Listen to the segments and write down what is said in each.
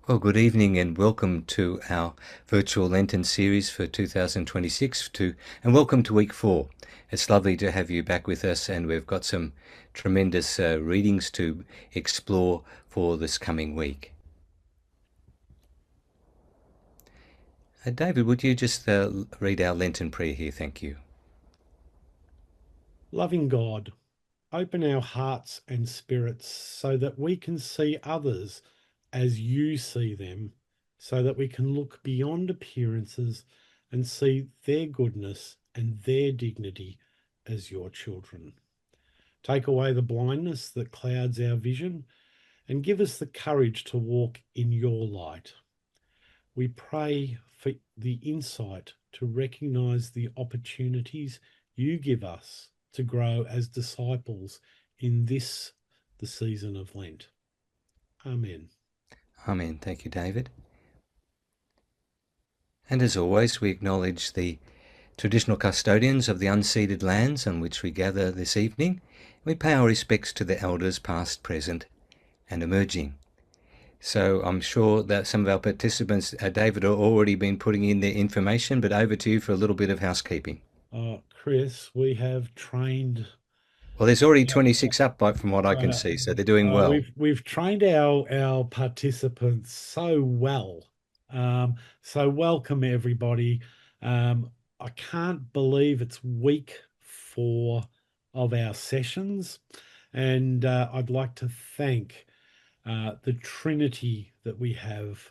Well, good evening and welcome to our virtual Lenten series for 2026 and welcome to week 4. It's lovely to have you back with us, and we've got some tremendous readings to explore for this coming week. David, would you just read our Lenten prayer here? Thank you. Loving God, open our hearts and spirits so that we can see others as you see them, so that we can look beyond appearances and see their goodness and their dignity as your children. Take away the blindness that clouds our vision and give us the courage to walk in your light. We pray for the insight to recognize the opportunities you give us to grow as disciples in the season of Lent. Amen. Amen. Thank you, David. And as always, we acknowledge the traditional custodians of the unceded lands on which we gather this evening. We pay our respects to the elders past, present and emerging. So I'm sure that some of our participants, David, have already been putting in their information, but over to you for a little bit of housekeeping. Chris, we have trained. Well, there's already 26 up from what I can see, so they're doing well. We've trained our participants so well. So welcome everybody. I can't believe it's week 4 of our sessions, and I'd like to thank the Trinity that we have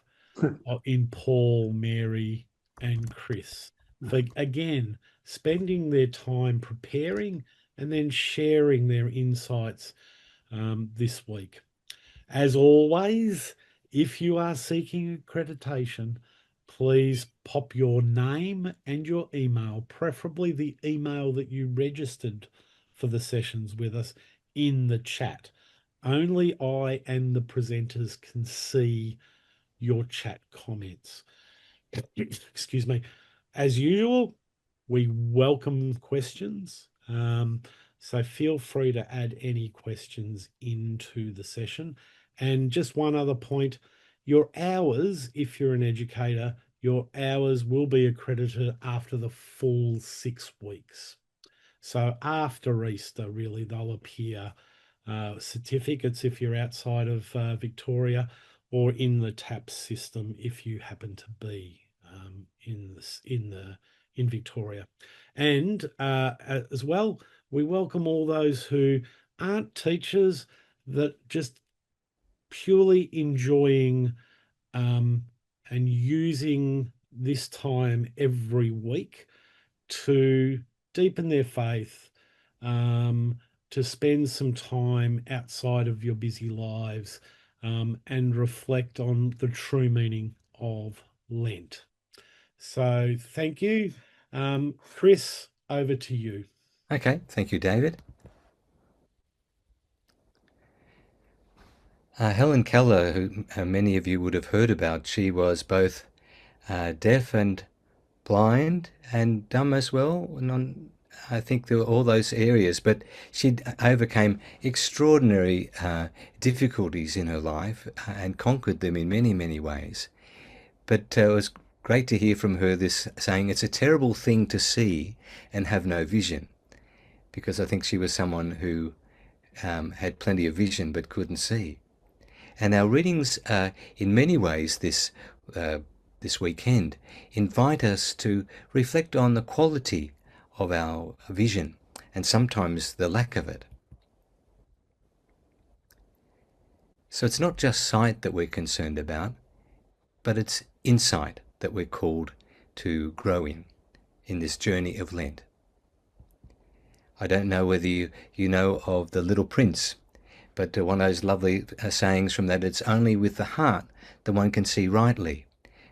in Paul, Mary, and Chris for again spending their time preparing and then sharing their insights this week. As always, if you are seeking accreditation, please pop your name and your email, preferably the email that you registered for the sessions with us, in the chat. Only I and the presenters can see your chat comments. Excuse me. As usual, we welcome questions. So feel free to add any questions into the session. And just one other point, your hours, if you're an educator, your hours will be accredited after the full 6 weeks. So after Easter, really, they'll appear certificates if you're outside of Victoria, or in the TAP system if you happen to be in Victoria. And as well, we welcome all those who aren't teachers, that just purely enjoying and using this time every week to deepen their faith, to spend some time outside of your busy lives, and reflect on the true meaning of Lent. So thank you. Chris, over to you. Okay, thank you, David. Helen Keller, who many of you would have heard about, she was both deaf and blind and dumb as well. I think there were all those areas, but she overcame extraordinary difficulties in her life and conquered them in many, many ways. But it was great to hear from her this saying, it's a terrible thing to see and have no vision, because I think she was someone who had plenty of vision but couldn't see. And our readings, in many ways, this weekend, invite us to reflect on the quality of our vision and sometimes the lack of it. So it's not just sight that we're concerned about, but it's insight that we're called to grow in this journey of Lent. I don't know whether you know of The Little Prince, but one of those lovely sayings from that, it's only with the heart that one can see rightly,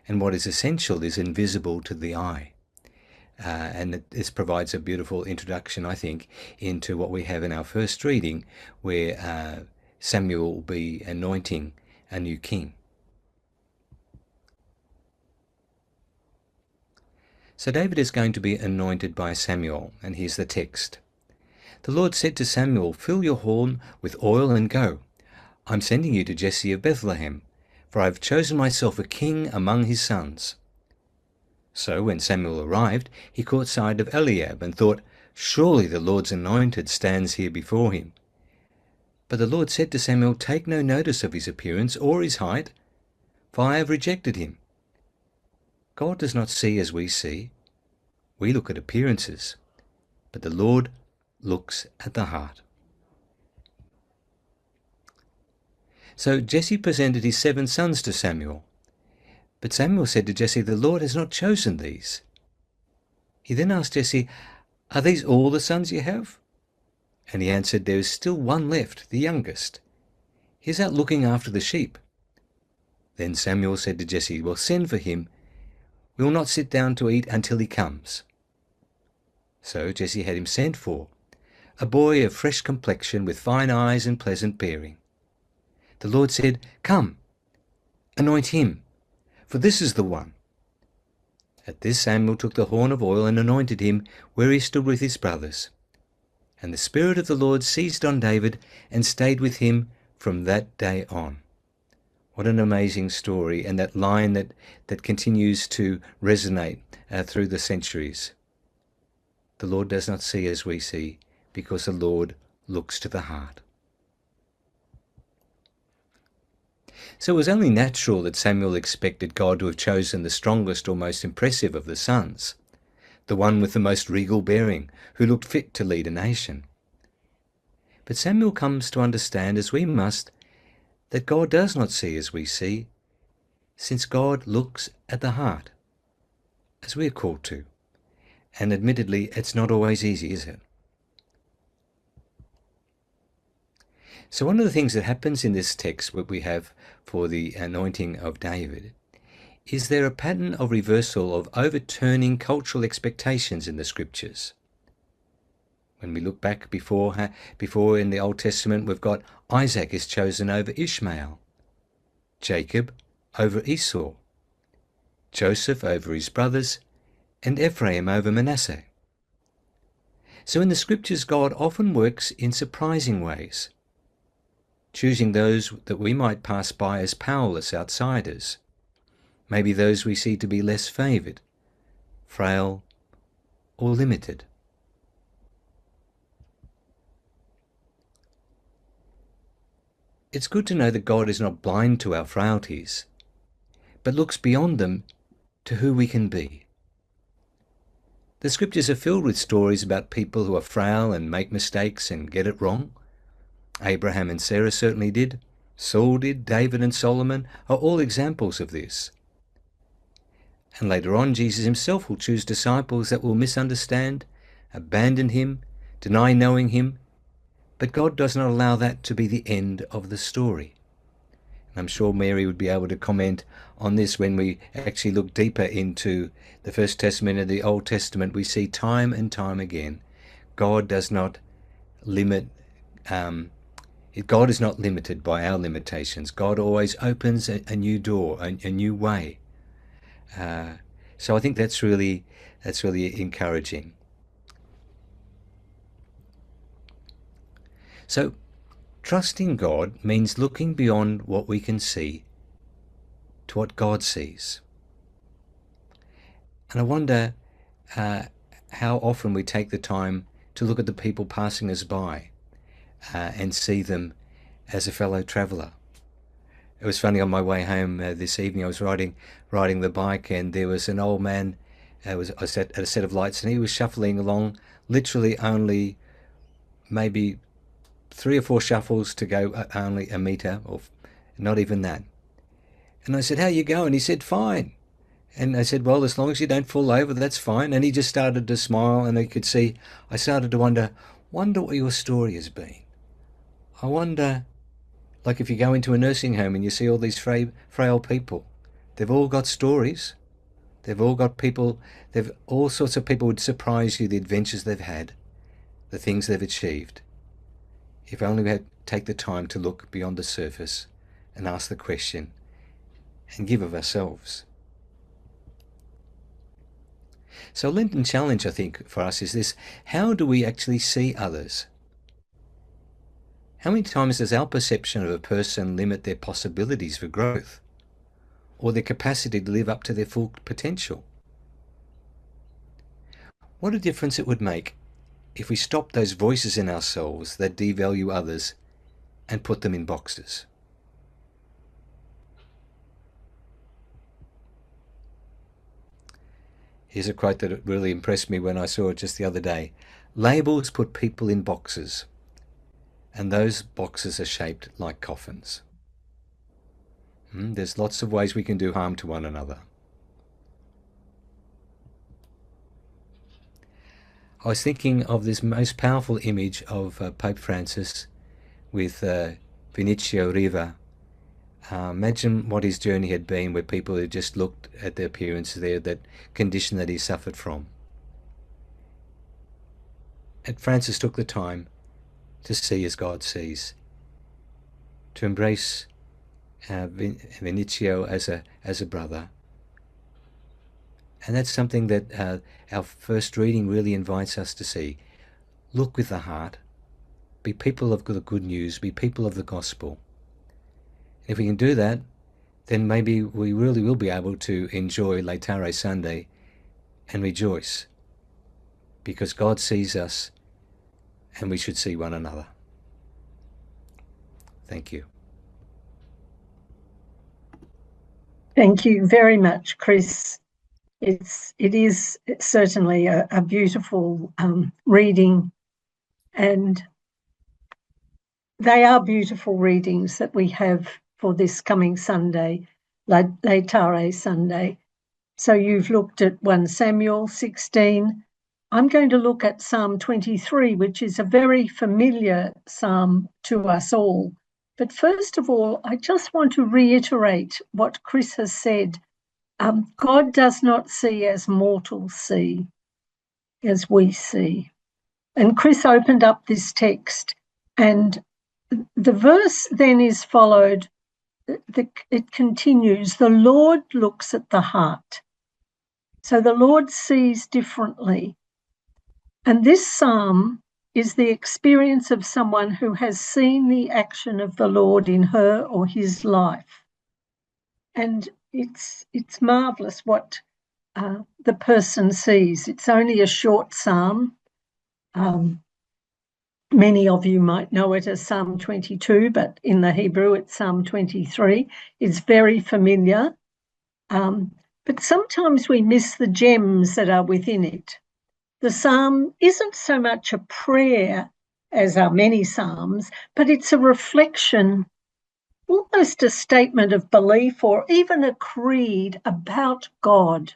and what is essential is invisible to the eye. And this provides a beautiful introduction, I think, into what we have in our first reading, where Samuel will be anointing a new king. So David is going to be anointed by Samuel, and here's the text. The Lord said to Samuel, fill your horn with oil and go. I'm sending you to Jesse of Bethlehem, for I have chosen myself a king among his sons." So when Samuel arrived, he caught sight of Eliab and thought, "Surely the Lord's anointed stands here before him." But the Lord said to Samuel, "Take no notice of his appearance or his height, for I have rejected him." God does not see as we see. We look at appearances, but the Lord looks at the heart. So Jesse presented his 7 sons to Samuel. But Samuel said to Jesse, "The Lord has not chosen these." He then asked Jesse, "Are these all the sons you have?" And he answered, "There is still one left, the youngest. He is out looking after the sheep." Then Samuel said to Jesse, "Well, send for him. We will not sit down to eat until he comes." So Jesse had him sent for, a boy of fresh complexion with fine eyes and pleasant bearing. The Lord said, "Come, anoint him, for this is the one." At this Samuel took the horn of oil and anointed him where he stood with his brothers. And the Spirit of the Lord seized on David and stayed with him from that day on. What an amazing story, and that line that continues to resonate through the centuries. The Lord does not see as we see, because the Lord looks to the heart. So it was only natural that Samuel expected God to have chosen the strongest or most impressive of the sons, the one with the most regal bearing, who looked fit to lead a nation. But Samuel comes to understand, as we must, that God does not see as we see, since God looks at the heart, as we are called to. And admittedly, it's not always easy, is it? So one of the things that happens in this text, what we have for the anointing of David, is there a pattern of reversal of overturning cultural expectations in the scriptures. When we look back before in the Old Testament, we've got Isaac is chosen over Ishmael, Jacob over Esau, Joseph over his brothers, and Ephraim over Manasseh. So in the scriptures, God often works in surprising ways, choosing those that we might pass by as powerless outsiders, maybe those we see to be less favoured, frail, or limited. It's good to know that God is not blind to our frailties, but looks beyond them to who we can be. The scriptures are filled with stories about people who are frail and make mistakes and get it wrong. Abraham and Sarah certainly did. Saul did. David and Solomon are all examples of this. And later on, Jesus himself will choose disciples that will misunderstand, abandon him, deny knowing him. But God does not allow that to be the end of the story. And I'm sure Mary would be able to comment on this when we actually look deeper into the First Testament and the Old Testament. We see time and time again, God does not limit God is not limited by our limitations. God always opens a new door, a new way. So I think that's really encouraging. So trusting God means looking beyond what we can see to what God sees. And I wonder how often we take the time to look at the people passing us by and see them as a fellow traveller. It was funny, on my way home this evening, I was riding the bike, and there was an old man. I was at a set of lights, and he was shuffling along, literally only maybe 3 or 4 shuffles to go, only a metre, or not even that. And I said, "How you going?" He said, "Fine." And I said, "Well, as long as you don't fall over, that's fine." And he just started to smile, and I could see, I started to wonder what your story has been. I wonder, like if you go into a nursing home and you see all these frail people, they've all got stories. They've all got people, they've all sorts of people would surprise you, the adventures they've had, the things they've achieved. If only we had take the time to look beyond the surface and ask the question and give of ourselves. So Lenten challenge, I think, for us is this: how do we actually see others? How many times does our perception of a person limit their possibilities for growth? or their capacity to live up to their full potential. What a difference it would make if we stopped those voices in ourselves that devalue others and put them in boxes. Here's a quote that really impressed me when I saw it just the other day. Labels put people in boxes, and those boxes are shaped like coffins. There's lots of ways we can do harm to one another. I was thinking of this most powerful image of Pope Francis with Vinicio Riva. Imagine what his journey had been, where people had just looked at the appearance there, that condition that he suffered from. And Francis took the time to see as God sees, to embrace Vinicio as a brother. And that's something that our first reading really invites us to see. Look with the heart. Be people of the good news. Be people of the gospel. If we can do that, then maybe we really will be able to enjoy Laetare Sunday and rejoice, because God sees us and we should see one another. Thank you. Thank you very much, Chris. It is certainly a beautiful reading, and they are beautiful readings that we have for this coming Sunday, Laetare Sunday. So you've looked at 1 Samuel 16. I'm going to look at Psalm 23, which is a very familiar psalm to us all. But first of all, I just want to reiterate what Chris has said. God does not see as mortals see, as we see. And Chris opened up this text, and the verse then is followed. It continues, the Lord looks at the heart. So the Lord sees differently. And this psalm is the experience of someone who has seen the action of the Lord in her or his life. And it's marvellous what the person sees. It's only a short psalm. Many of you might know it as Psalm 22, but in the Hebrew it's Psalm 23. It's very familiar, but sometimes we miss the gems that are within it. The psalm isn't so much a prayer as are many psalms, but it's a reflection, almost a statement of belief or even a creed about God.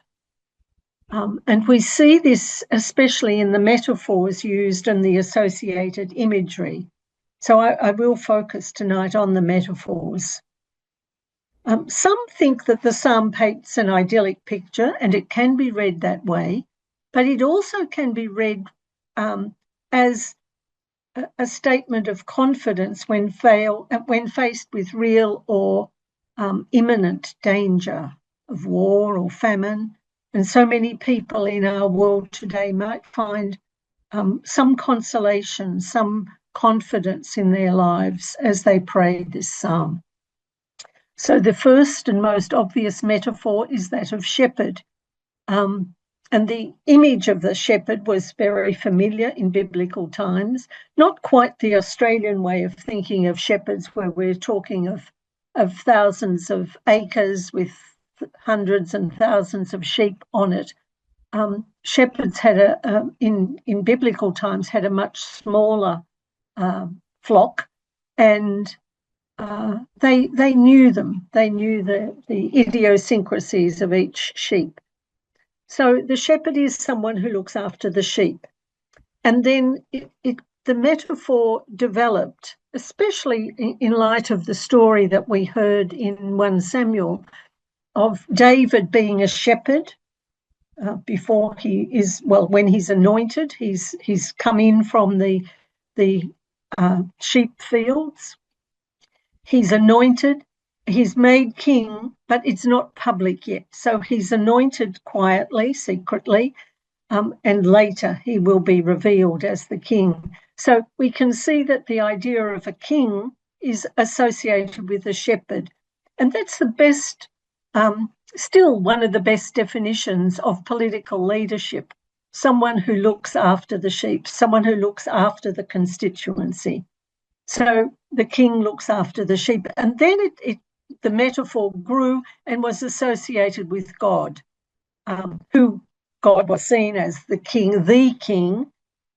And we see this especially in the metaphors used and the associated imagery. So I will focus tonight on the metaphors. Some think that the psalm paints an idyllic picture, and it can be read that way, but it also can be read as a statement of confidence when faced with real or imminent danger of war or famine. And so many people in our world today might find some consolation, some confidence in their lives as they pray this psalm. So the first and most obvious metaphor is that of shepherd. And the image of the shepherd was very familiar in biblical times, not quite the Australian way of thinking of shepherds, where we're talking of thousands of acres with hundreds and thousands of sheep on it. Shepherds had in biblical times had a much smaller flock, and they knew them. They knew the idiosyncrasies of each sheep. So the shepherd is someone who looks after the sheep. And then the metaphor developed, especially in light of the story that we heard in 1 Samuel of David being a shepherd before when he's anointed. He's come in from the sheep fields. He's anointed. He's made king, but it's not public yet. So he's anointed quietly, secretly, and later he will be revealed as the king. So we can see that the idea of a king is associated with a shepherd. And that's the best still one of the best definitions of political leadership. Someone who looks after the sheep, someone who looks after the constituency. So the king looks after the sheep. And then the metaphor grew and was associated with God, who God was seen as the king,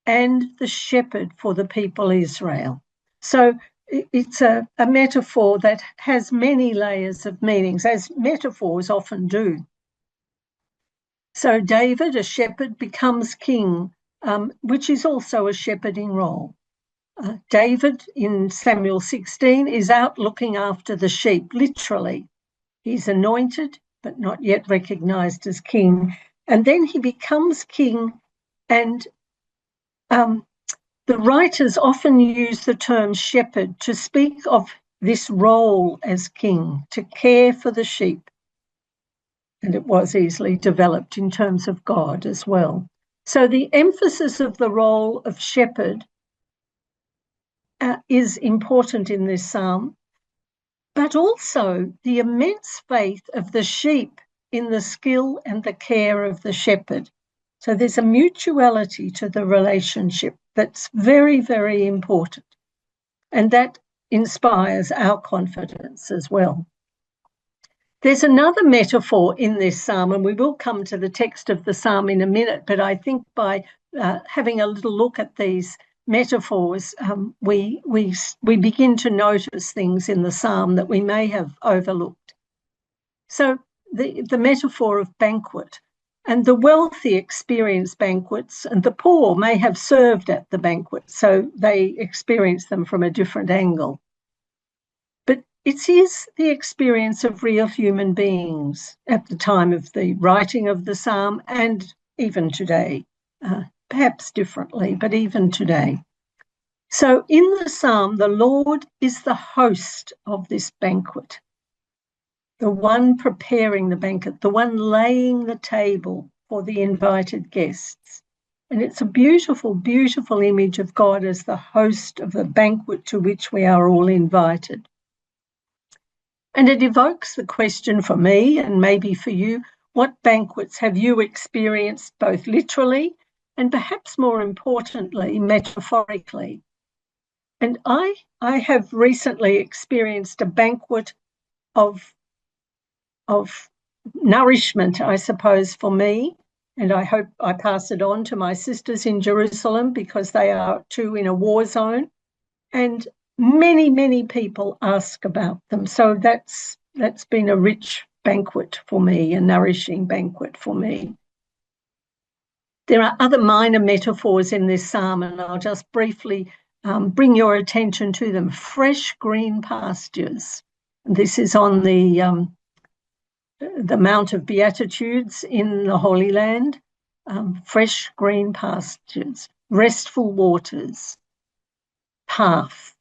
and the shepherd for the people Israel. So it's a metaphor that has many layers of meanings, as metaphors often do. So David, a shepherd, becomes king, which is also a shepherding role. David in Samuel 16 is out looking after the sheep, literally. He's anointed, but not yet recognised as king. And then he becomes king, and the writers often use the term shepherd to speak of this role as king, to care for the sheep. And it was easily developed in terms of God as well. So the emphasis of the role of shepherd is important in this psalm, but also the immense faith of the sheep in the skill and the care of the shepherd. So there's a mutuality to the relationship that's very, very important. And that inspires our confidence as well. There's another metaphor in this psalm, and we will come to the text of the psalm in a minute, but I think by having a little look at these metaphors, we begin to notice things in the psalm that we may have overlooked. So the metaphor of banquet, and the wealthy experience banquets, and the poor may have served at the banquet, so they experience them from a different angle. But it is the experience of real human beings at the time of the writing of the psalm, and even today, perhaps differently, but even today. So in the psalm, the Lord is the host of this banquet, the one preparing the banquet, the one laying the table for the invited guests. And it's a beautiful, beautiful image of God as the host of the banquet to which we are all invited. And it evokes the question for me, and maybe for you, what banquets have you experienced both literally and perhaps more importantly, metaphorically? And I have recently experienced a banquet of nourishment, I suppose, for me, and I hope I pass it on to my sisters in Jerusalem, because they are too in a war zone, and many, many people ask about them. So that's been a rich banquet for me, a nourishing banquet for me. There are other minor metaphors in this psalm, and I'll just briefly bring your attention to them. Fresh green pastures. This is on the Mount of Beatitudes in the Holy Land. Fresh green pastures, restful waters, path.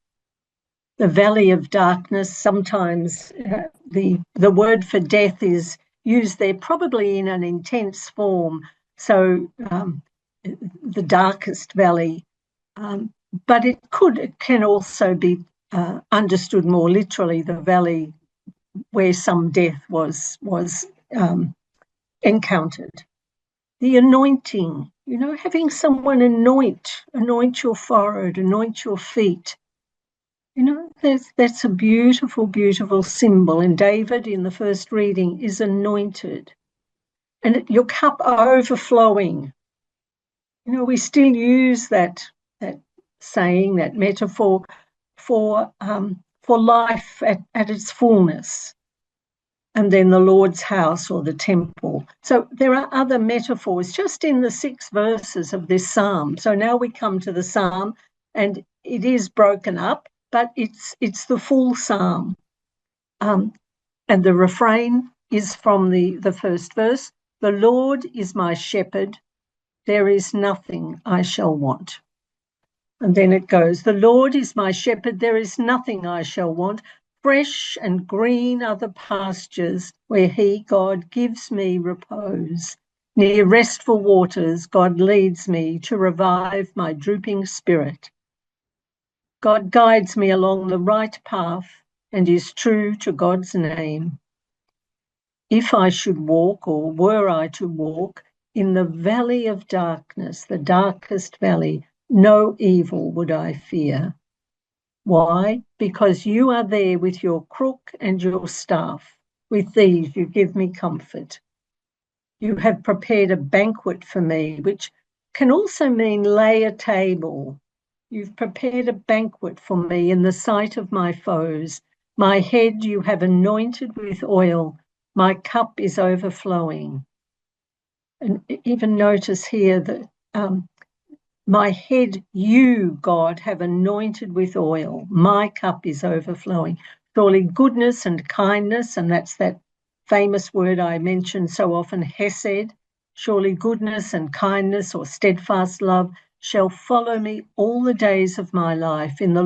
The valley of darkness, sometimes the word for death is used there probably in an intense form. So the darkest valley, but it can also be understood more literally, the valley where some death was encountered. The anointing, having someone anoint your forehead, anoint your feet. That's a beautiful, beautiful symbol. And David, in the first reading, is anointed. And your cup overflowing. We still use that saying, that metaphor for life at its fullness. And then the Lord's house or the temple. So there are other metaphors just in the 6 verses of this psalm. So now we come to the psalm, and it is broken up, but it's the full psalm. And the refrain is from the first verse. The Lord is my shepherd, there is nothing I shall want. And then it goes, the Lord is my shepherd, there is nothing I shall want. Fresh and green are the pastures where he, God, gives me repose. Near restful waters, God leads me to revive my drooping spirit. God guides me along the right path and is true to God's name. if I should walk, or were I to walk, in the valley of darkness, the darkest valley, no evil would I fear. Why? Because you are there with your crook and your staff. With these you give me comfort. You have prepared a banquet for me, which can also mean lay a table. You've prepared a banquet for me in the sight of my foes. My head you have anointed with oil. My cup is overflowing. And even notice here that my head you, God, have anointed with oil. My cup is overflowing. Surely goodness and kindness, and that's that famous word I mention so often, hesed. Surely goodness and kindness or steadfast love shall follow me all the days of my life. In the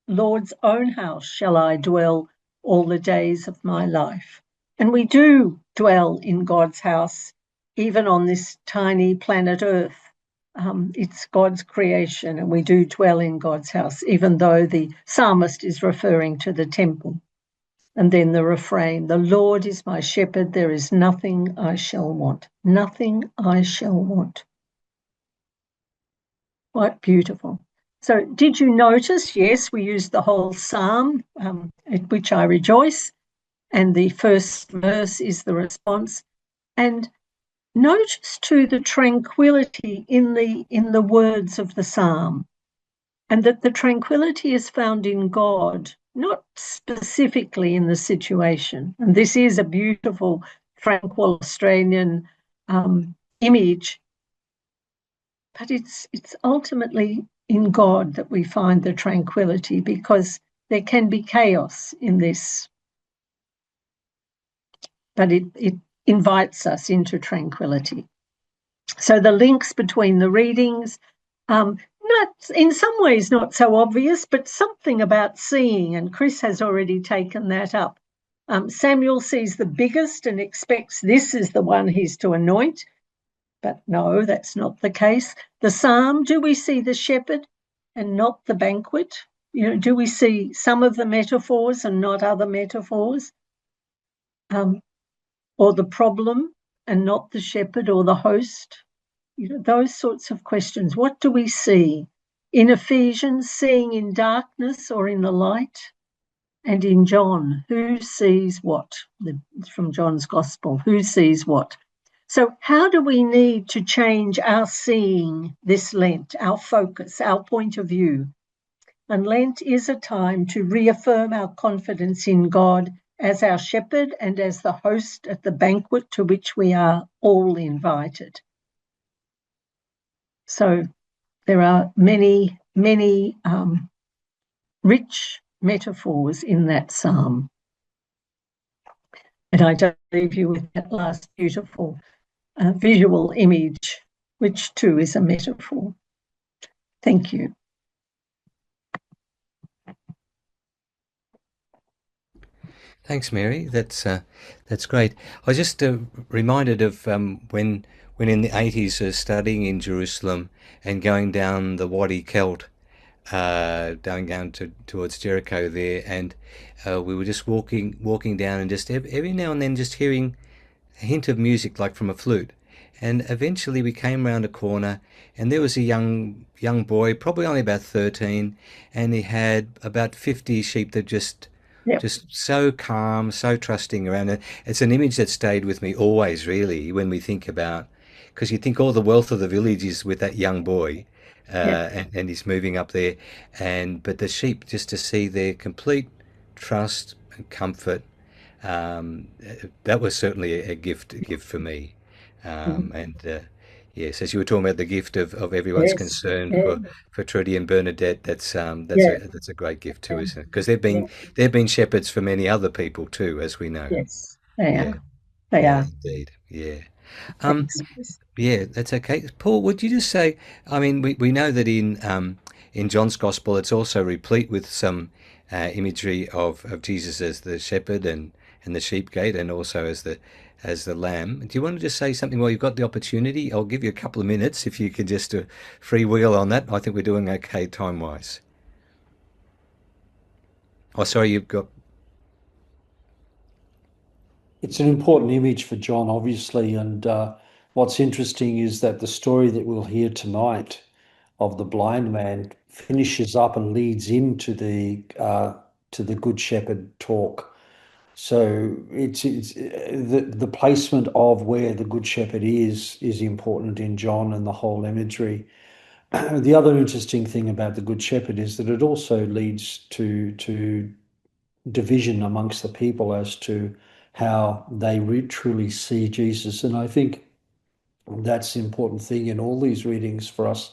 Lord's own house shall I dwell all the days of my life. And we do dwell in God's house, even on this tiny planet Earth. It's God's creation, and we do dwell in God's house, even though the psalmist is referring to the temple. And then the refrain, the Lord is my shepherd, there is nothing I shall want. Nothing I shall want. Quite beautiful. So did you notice, yes, we used the whole psalm, at which I rejoice, and the first verse is the response. And notice too the tranquility in the words of the psalm, and that the tranquility is found in God, not specifically in the situation. And this is a beautiful, tranquil Australian image, but it's ultimately in God that we find the tranquility, because there can be chaos in this, but it invites us into tranquility. So the links between the readings, not in some ways not so obvious, but something about seeing, and Chris has already taken that up. Samuel sees the biggest and expects this is the one he's to anoint, but no, that's not the case. The psalm, do we see the shepherd and not the banquet? You know, do we see some of the metaphors and not other metaphors? Or the problem and not the shepherd or the host? You know, those sorts of questions. What do we see? In Ephesians, seeing in darkness or in the light? And in John, who sees what? From John's Gospel, who sees what? So how do we need to change our seeing this Lent, our focus, our point of view? And Lent is a time to reaffirm our confidence in God as our shepherd and as the host at the banquet to which we are all invited. So there are many, many rich metaphors in that psalm. And I don't leave you with that last beautiful visual image, which too is a metaphor. Thank you. Thanks, Mary. That's great. I was just reminded of when in the 80s studying in Jerusalem and going down the Wadi Kelt, going down towards Jericho there, and we were just walking down, and just every now and then just hearing a hint of music like from a flute. And eventually we came round a corner, and there was a young boy, probably only about 13, and he had about 50 sheep that just so calm, so trusting around it. It's an image that stayed with me always, really, when we think about, because you think all the wealth of the village is with that young boy, and he's moving up there, but the sheep, just to see their complete trust and comfort, that was certainly a gift for me. Yes, as you were talking about the gift of everyone's concern for Trudy and Bernadette, that's a great gift too, isn't it? Because they've been shepherds for many other people too, as we know. Yes, they are. They They are. indeed. Yeah. Thanks. Yeah, that's okay. Paul, would you just say, I mean, we know that in John's Gospel, it's also replete with some imagery of Jesus as the shepherd and the sheep gate, and also as the lamb. Do you want to just say something while you've got the opportunity? I'll give you a couple of minutes if you could just freewheel on that. I think we're doing okay time-wise. Oh, sorry, you've got... It's an important image for John, obviously, and what's interesting is that the story that we'll hear tonight of the blind man finishes up and leads into the Good Shepherd talk. So it's the placement of where the Good Shepherd is important in John and the whole imagery. The other interesting thing about the Good Shepherd is that it also leads to division amongst the people as to how they truly see Jesus. And I think that's the important thing in all these readings for us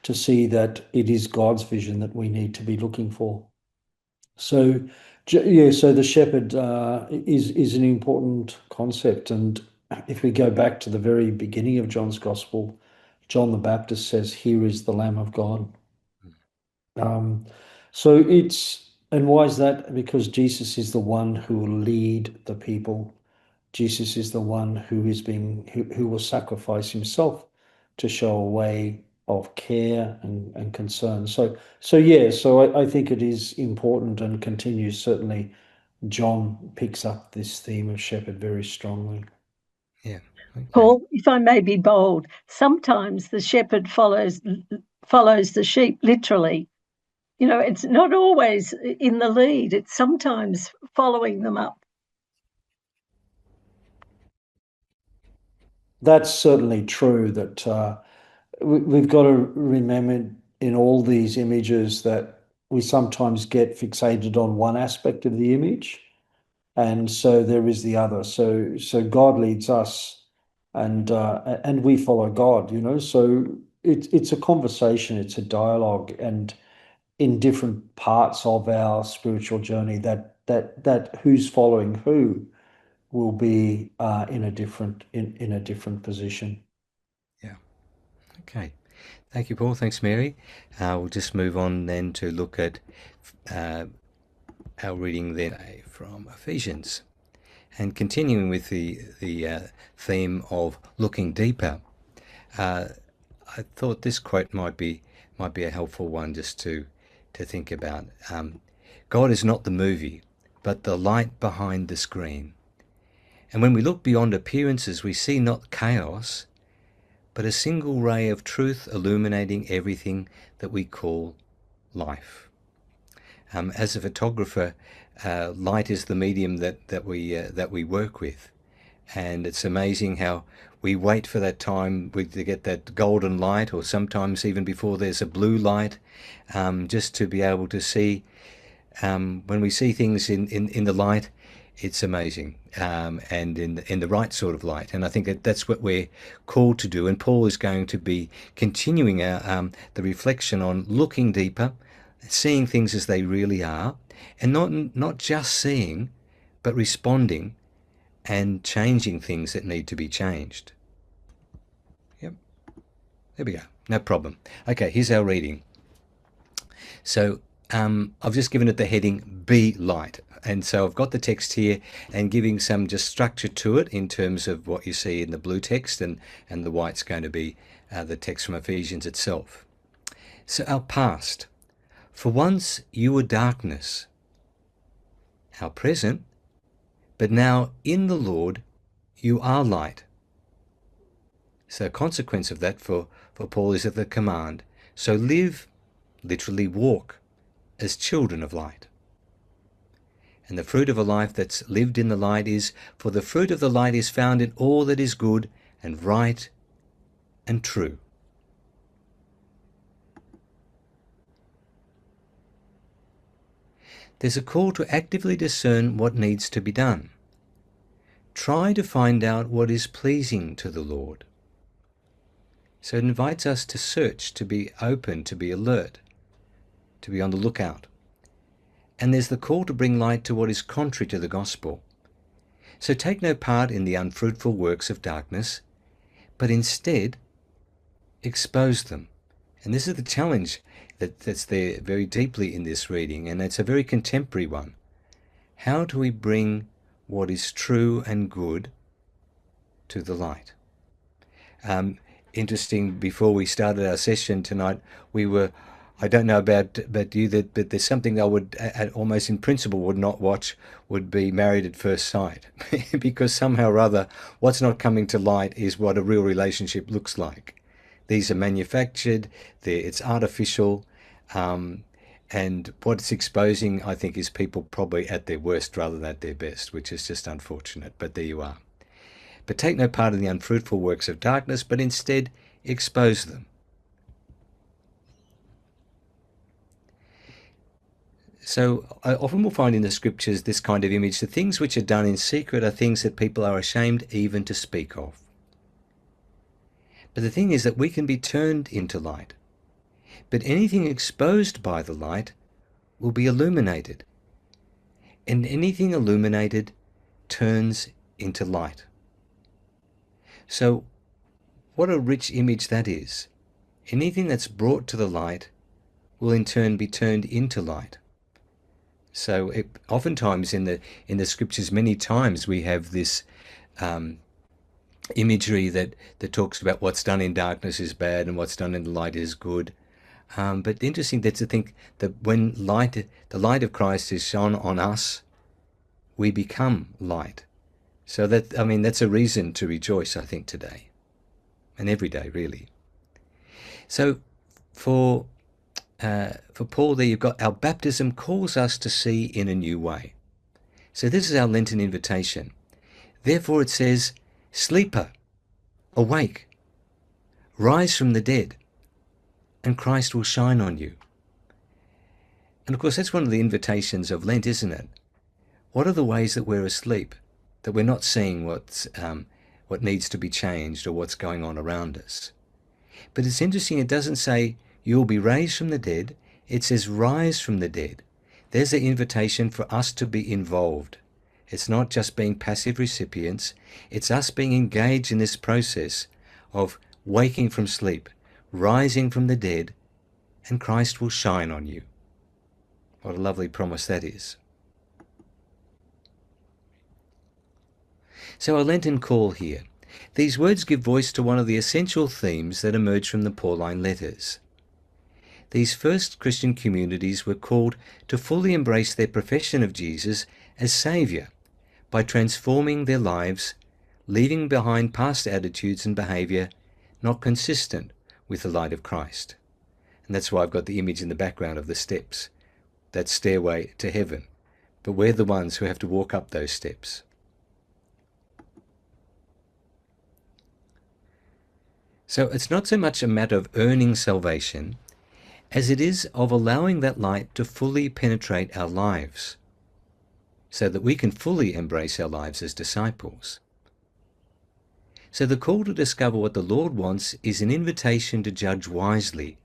to see that it is God's vision that we need to be looking for. So, yeah, so the shepherd is an important concept. And if we go back to the very beginning of John's Gospel, John the Baptist says, "Here is the Lamb of God." Um, so and why is that? Because Jesus is the one who will lead the people. Jesus is the one who will sacrifice himself to show a way of care and concern. So I think it is important and continues. Certainly, John picks up this theme of shepherd very strongly. Yeah. Okay. Paul, if I may be bold, sometimes the shepherd follows the sheep literally. You know, it's not always in the lead, it's sometimes following them up. That's certainly true, that we've got to remember in all these images that we sometimes get fixated on one aspect of the image, and so there is the other. So God leads us, and we follow God. So it's a conversation, it's a dialogue, and in different parts of our spiritual journey, that who's following who will be in a different position. Yeah. Okay. Thank you, Paul. Thanks, Mary. We'll just move on then to look at our reading then from Ephesians, and continuing with the theme of looking deeper. I thought this quote might be a helpful one just to think about. God is not the movie, but the light behind the screen. And when we look beyond appearances, we see not chaos, but a single ray of truth illuminating everything that we call life. As a photographer, light is the medium that we work with, and it's amazing how we wait for that time to get that golden light, or sometimes even before there's a blue light, just to be able to see. When we see things in the light, it's amazing, and in the right sort of light. And I think that's what we're called to do. And Paul is going to be continuing the reflection on looking deeper, seeing things as they really are, and not just seeing, but responding and changing things that need to be changed. Yep, there we go. No problem. Okay, here's our reading. So I've just given it the heading "Be Light." And so I've got the text here and giving some just structure to it in terms of what you see in the blue text, and the white's going to be the text from Ephesians itself. So our past. For once you were darkness. Our present. But now in the Lord you are light. So a consequence of that for Paul is of the command. So live, literally walk, as children of light. And the fruit of a life that's lived in the light is, for the fruit of the light is found in all that is good and right and true. There's a call to actively discern what needs to be done. Try to find out what is pleasing to the Lord. So it invites us to search, to be open, to be alert, to be on the lookout. And there's the call to bring light to what is contrary to the gospel. So take no part in the unfruitful works of darkness, but instead expose them. And this is the challenge that's there very deeply in this reading, and it's a very contemporary one. How do we bring what is true and good to the light? Interesting, before we started our session tonight, I don't know about you, but there's something I would almost in principle would not watch, would be Married at First Sight, because somehow or other what's not coming to light is what a real relationship looks like. These are manufactured, it's artificial, and what it's exposing, I think, is people probably at their worst rather than at their best, which is just unfortunate, but there you are. But take no part in the unfruitful works of darkness, but instead expose them. So I often will find in the scriptures this kind of image. The things which are done in secret are things that people are ashamed even to speak of. But the thing is that we can be turned into light. But anything exposed by the light will be illuminated. And anything illuminated turns into light. So what a rich image that is. Anything that's brought to the light will in turn be turned into light. So oftentimes in the scriptures, many times we have this imagery that talks about what's done in darkness is bad and what's done in the light is good. But interesting that to think that when the light of Christ is shone on us, we become light. So that, I mean, that's a reason to rejoice, I think, today and every day, really. So for Paul there, you've got our baptism calls us to see in a new way. So this is our Lenten invitation. Therefore it says, sleeper, awake, rise from the dead, and Christ will shine on you. And of course that's one of the invitations of Lent, isn't it? What are the ways that we're asleep, that we're not seeing what needs to be changed or what's going on around us? But it's interesting, it doesn't say you'll be raised from the dead. It says rise from the dead. There's the invitation for us to be involved. It's not just being passive recipients. It's us being engaged in this process of waking from sleep, rising from the dead, and Christ will shine on you. What a lovely promise that is. So a Lenten call here. These words give voice to one of the essential themes that emerge from the Pauline letters. These first Christian communities were called to fully embrace their profession of Jesus as Saviour by transforming their lives, leaving behind past attitudes and behaviour not consistent with the light of Christ. And that's why I've got the image in the background of the steps, that stairway to heaven. But we're the ones who have to walk up those steps. So it's not so much a matter of earning salvation as it is of allowing that light to fully penetrate our lives so that we can fully embrace our lives as disciples. So the call to discover what the Lord wants is an invitation to judge wisely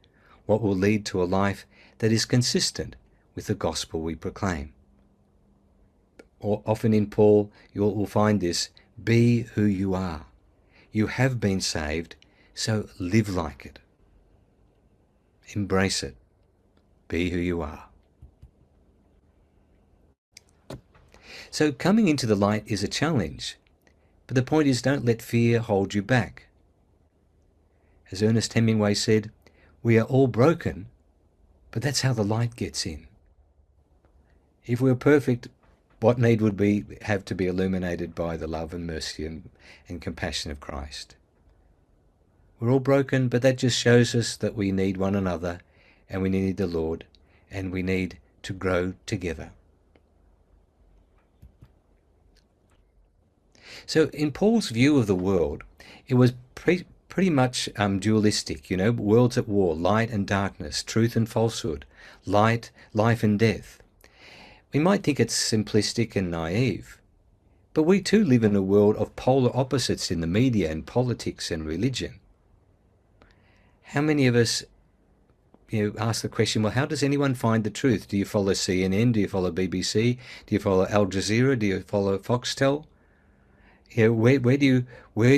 what will lead to a life that is consistent with the gospel we proclaim. Or often in Paul, you will find this, be who you are. You have been saved, so live like it. Embrace it. Be who you are. So coming into the light is a challenge, but the point is don't let fear hold you back. As Ernest Hemingway said, we are all broken, but that's how the light gets in. If we were perfect, what need would we have to be illuminated by the love and mercy and compassion of Christ? We're all broken, but that just shows us that we need one another and we need the Lord and we need to grow together. So in Paul's view of the world, it was pretty much dualistic, worlds at war, light and darkness, truth and falsehood, light, life and death. We might think it's simplistic and naive, but we too live in a world of polar opposites in the media and politics and religion. How many of us ask the question, well, how does anyone find the truth? Do you follow CNN? Do you follow BBC? Do you follow Al Jazeera? Do you follow Foxtel? Where do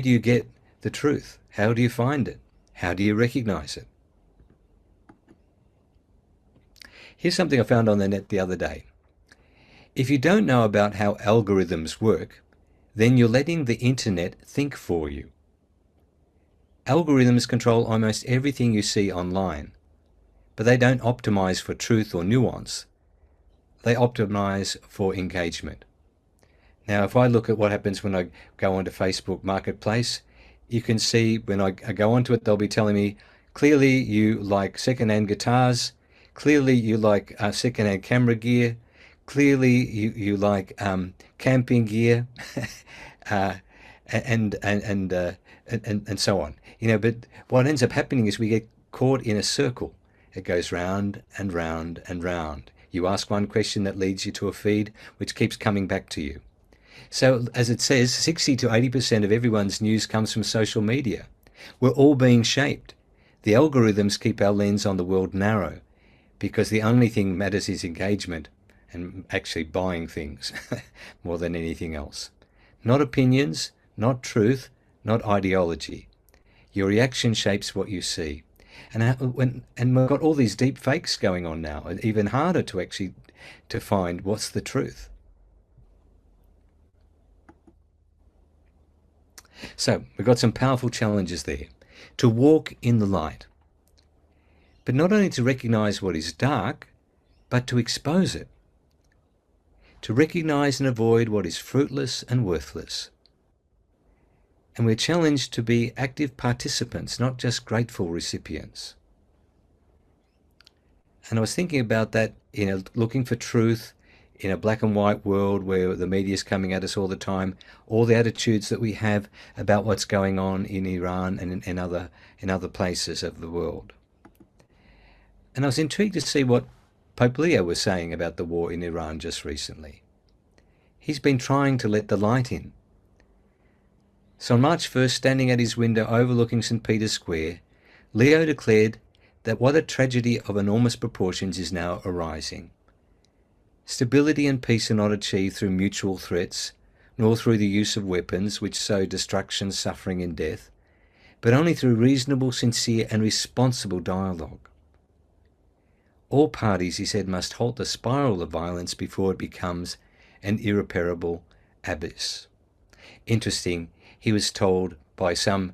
you get the truth? How do you find it? How do you recognize it? Here's something I found on the net the other day. If you don't know about how algorithms work, then you're letting the internet think for you. Algorithms control almost everything you see online, but they don't optimize for truth or nuance. They optimize for engagement. Now, if I look at what happens when I go onto Facebook Marketplace, you can see when I go onto it, they'll be telling me, clearly you like second-hand guitars, clearly you like second-hand camera gear, clearly you like camping gear, and so on. But what ends up happening is we get caught in a circle. It goes round and round and round. You ask one question that leads you to a feed which keeps coming back to you. So, as it says, 60 to 80% of everyone's news comes from social media. We're all being shaped. The algorithms keep our lens on the world narrow because the only thing matters is engagement and actually buying things more than anything else. Not opinions, not truth, not ideology. Your reaction shapes what you see. And we've got all these deep fakes going on now, and even harder to find what's the truth. So we've got some powerful challenges there. To walk in the light. But not only to recognize what is dark, but to expose it. To recognize and avoid what is fruitless and worthless. And we're challenged to be active participants, not just grateful recipients. And I was thinking about that, looking for truth in a black and white world where the media is coming at us all the time, all the attitudes that we have about what's going on in Iran and in other places of the world. And I was intrigued to see what Pope Leo was saying about the war in Iran just recently. He's been trying to let the light in. So on March 1st, standing at his window overlooking St. Peter's Square, Leo declared that what a tragedy of enormous proportions is now arising. Stability and peace are not achieved through mutual threats, nor through the use of weapons which sow destruction, suffering and death, but only through reasonable, sincere and responsible dialogue. All parties, he said, must halt the spiral of violence before it becomes an irreparable abyss. Interesting, he was told by some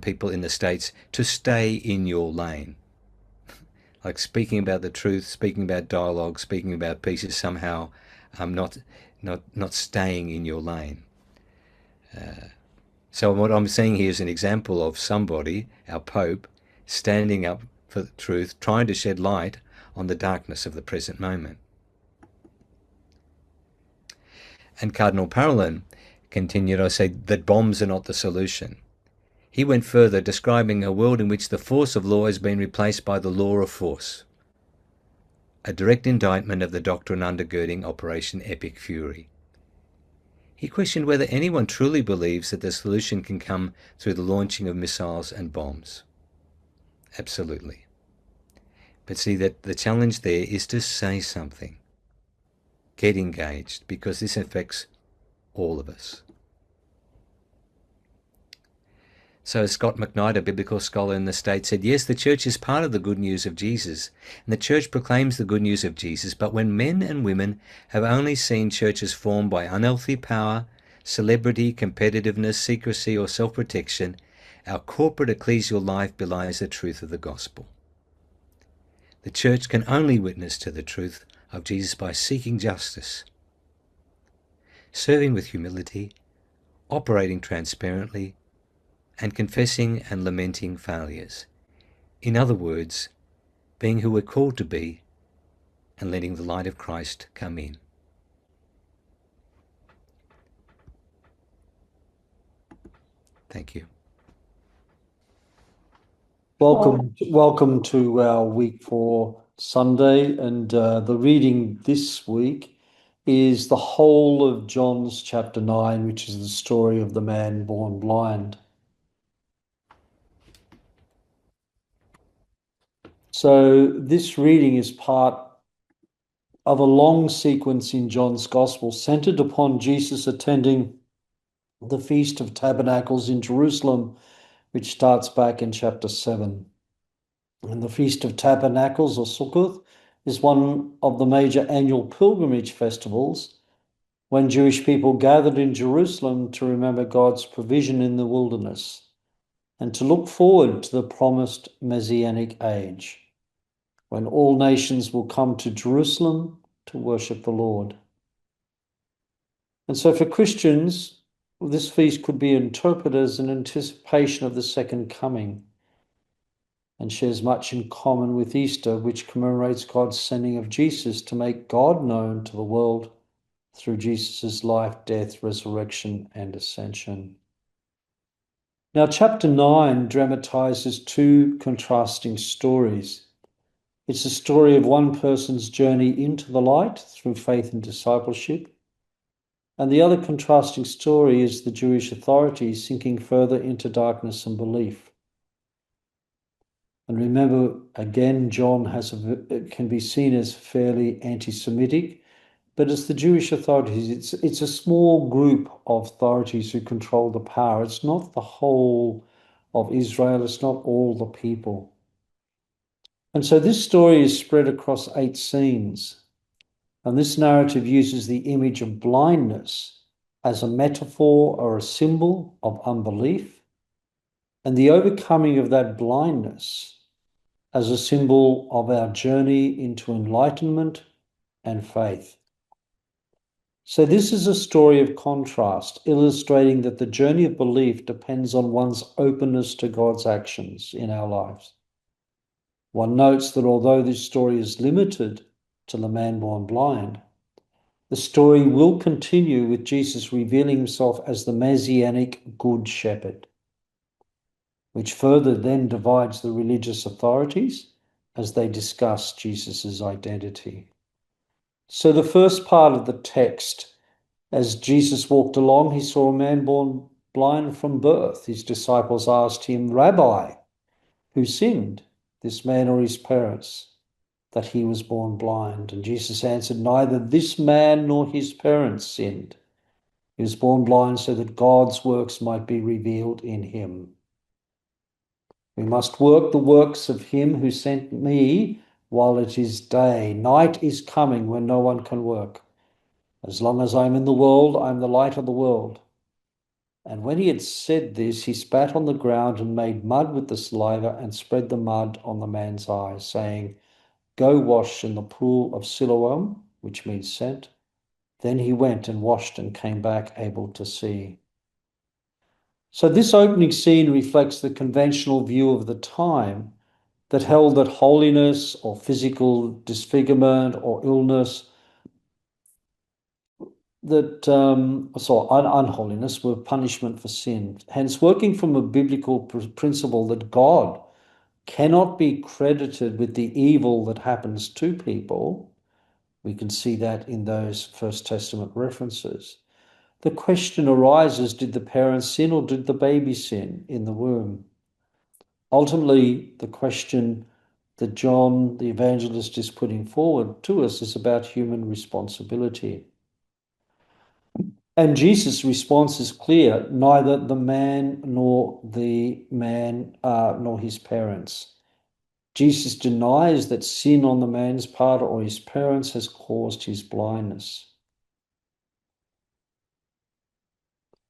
people in the States to stay in your lane. Like speaking about the truth, speaking about dialogue, speaking about peace is somehow not staying in your lane. So what I'm seeing here is an example of somebody, our Pope, standing up for the truth, trying to shed light on the darkness of the present moment. And Cardinal Parolin continued, I say, that bombs are not the solution. He went further, describing a world in which the force of law has been replaced by the law of force, a direct indictment of the doctrine undergirding Operation Epic Fury. He questioned whether anyone truly believes that the solution can come through the launching of missiles and bombs. Absolutely. But see, that the challenge there is to say something. Get engaged, because this affects all of us. So Scott McKnight, a biblical scholar in the States, said, yes, the church is part of the good news of Jesus, and the church proclaims the good news of Jesus, but when men and women have only seen churches formed by unhealthy power, celebrity, competitiveness, secrecy, or self-protection, our corporate ecclesial life belies the truth of the gospel. The church can only witness to the truth of Jesus by seeking justice, serving with humility, operating transparently, and confessing and lamenting failures. In other words, being who we're called to be and letting the light of Christ come in. Thank you. Welcome to our week for Sunday, and the reading this week is the whole of John's chapter 9, which is the story of the man born blind. So this reading is part of a long sequence in John's Gospel centered upon Jesus attending the Feast of Tabernacles in Jerusalem, which starts back in chapter 7. And the Feast of Tabernacles, or Sukkot, is one of the major annual pilgrimage festivals when Jewish people gathered in Jerusalem to remember God's provision in the wilderness. and to look forward to the promised Messianic age, when all nations will come to Jerusalem to worship the Lord. And so for Christians, this feast could be interpreted as an anticipation of the second coming, and shares much in common with Easter, which commemorates God's sending of Jesus to make God known to the world through Jesus' life, death, resurrection, and ascension. Now, chapter 9 dramatizes two contrasting stories. It's a story of one person's journey into the light through faith and discipleship, and the other contrasting story is the Jewish authorities sinking further into darkness and belief. And remember, again, John can be seen as fairly anti-Semitic, but it's the Jewish authorities. It's a small group of authorities who control the power. It's not the whole of Israel. It's not all the people. And so this story is spread across 8 scenes. And this narrative uses the image of blindness as a metaphor or a symbol of unbelief, and the overcoming of that blindness as a symbol of our journey into enlightenment and faith. So this is a story of contrast, illustrating that the journey of belief depends on one's openness to God's actions in our lives. One notes that although this story is limited to the man born blind, the story will continue with Jesus revealing himself as the Messianic Good Shepherd, which further then divides the religious authorities as they discuss Jesus' identity. So the first part of the text, as Jesus walked along, he saw a man born blind from birth. His disciples asked him, "Rabbi, who sinned, this man or his parents, that he was born blind?" And Jesus answered, "Neither this man nor his parents sinned. He was born blind so that God's works might be revealed in him. We must work the works of him who sent me while it is day. Night is coming when no one can work. As long as I'm in the world, I'm the light of the world." And when he had said this, he spat on the ground and made mud with the saliva and spread the mud on the man's eyes, saying, "Go wash in the pool of Siloam," which means sent. Then he went and washed and came back able to see. So this opening scene reflects the conventional view of the time that held that holiness or physical disfigurement or illness, unholiness were punishment for sin. Hence, working from a biblical principle that God cannot be credited with the evil that happens to people, we can see that in those First Testament references. The question arises, did the parents sin or did the baby sin in the womb? Ultimately, the question that John, the evangelist, is putting forward to us is about human responsibility. And Jesus' response is clear: neither the man nor his parents. Jesus denies that sin on the man's part or his parents has caused his blindness.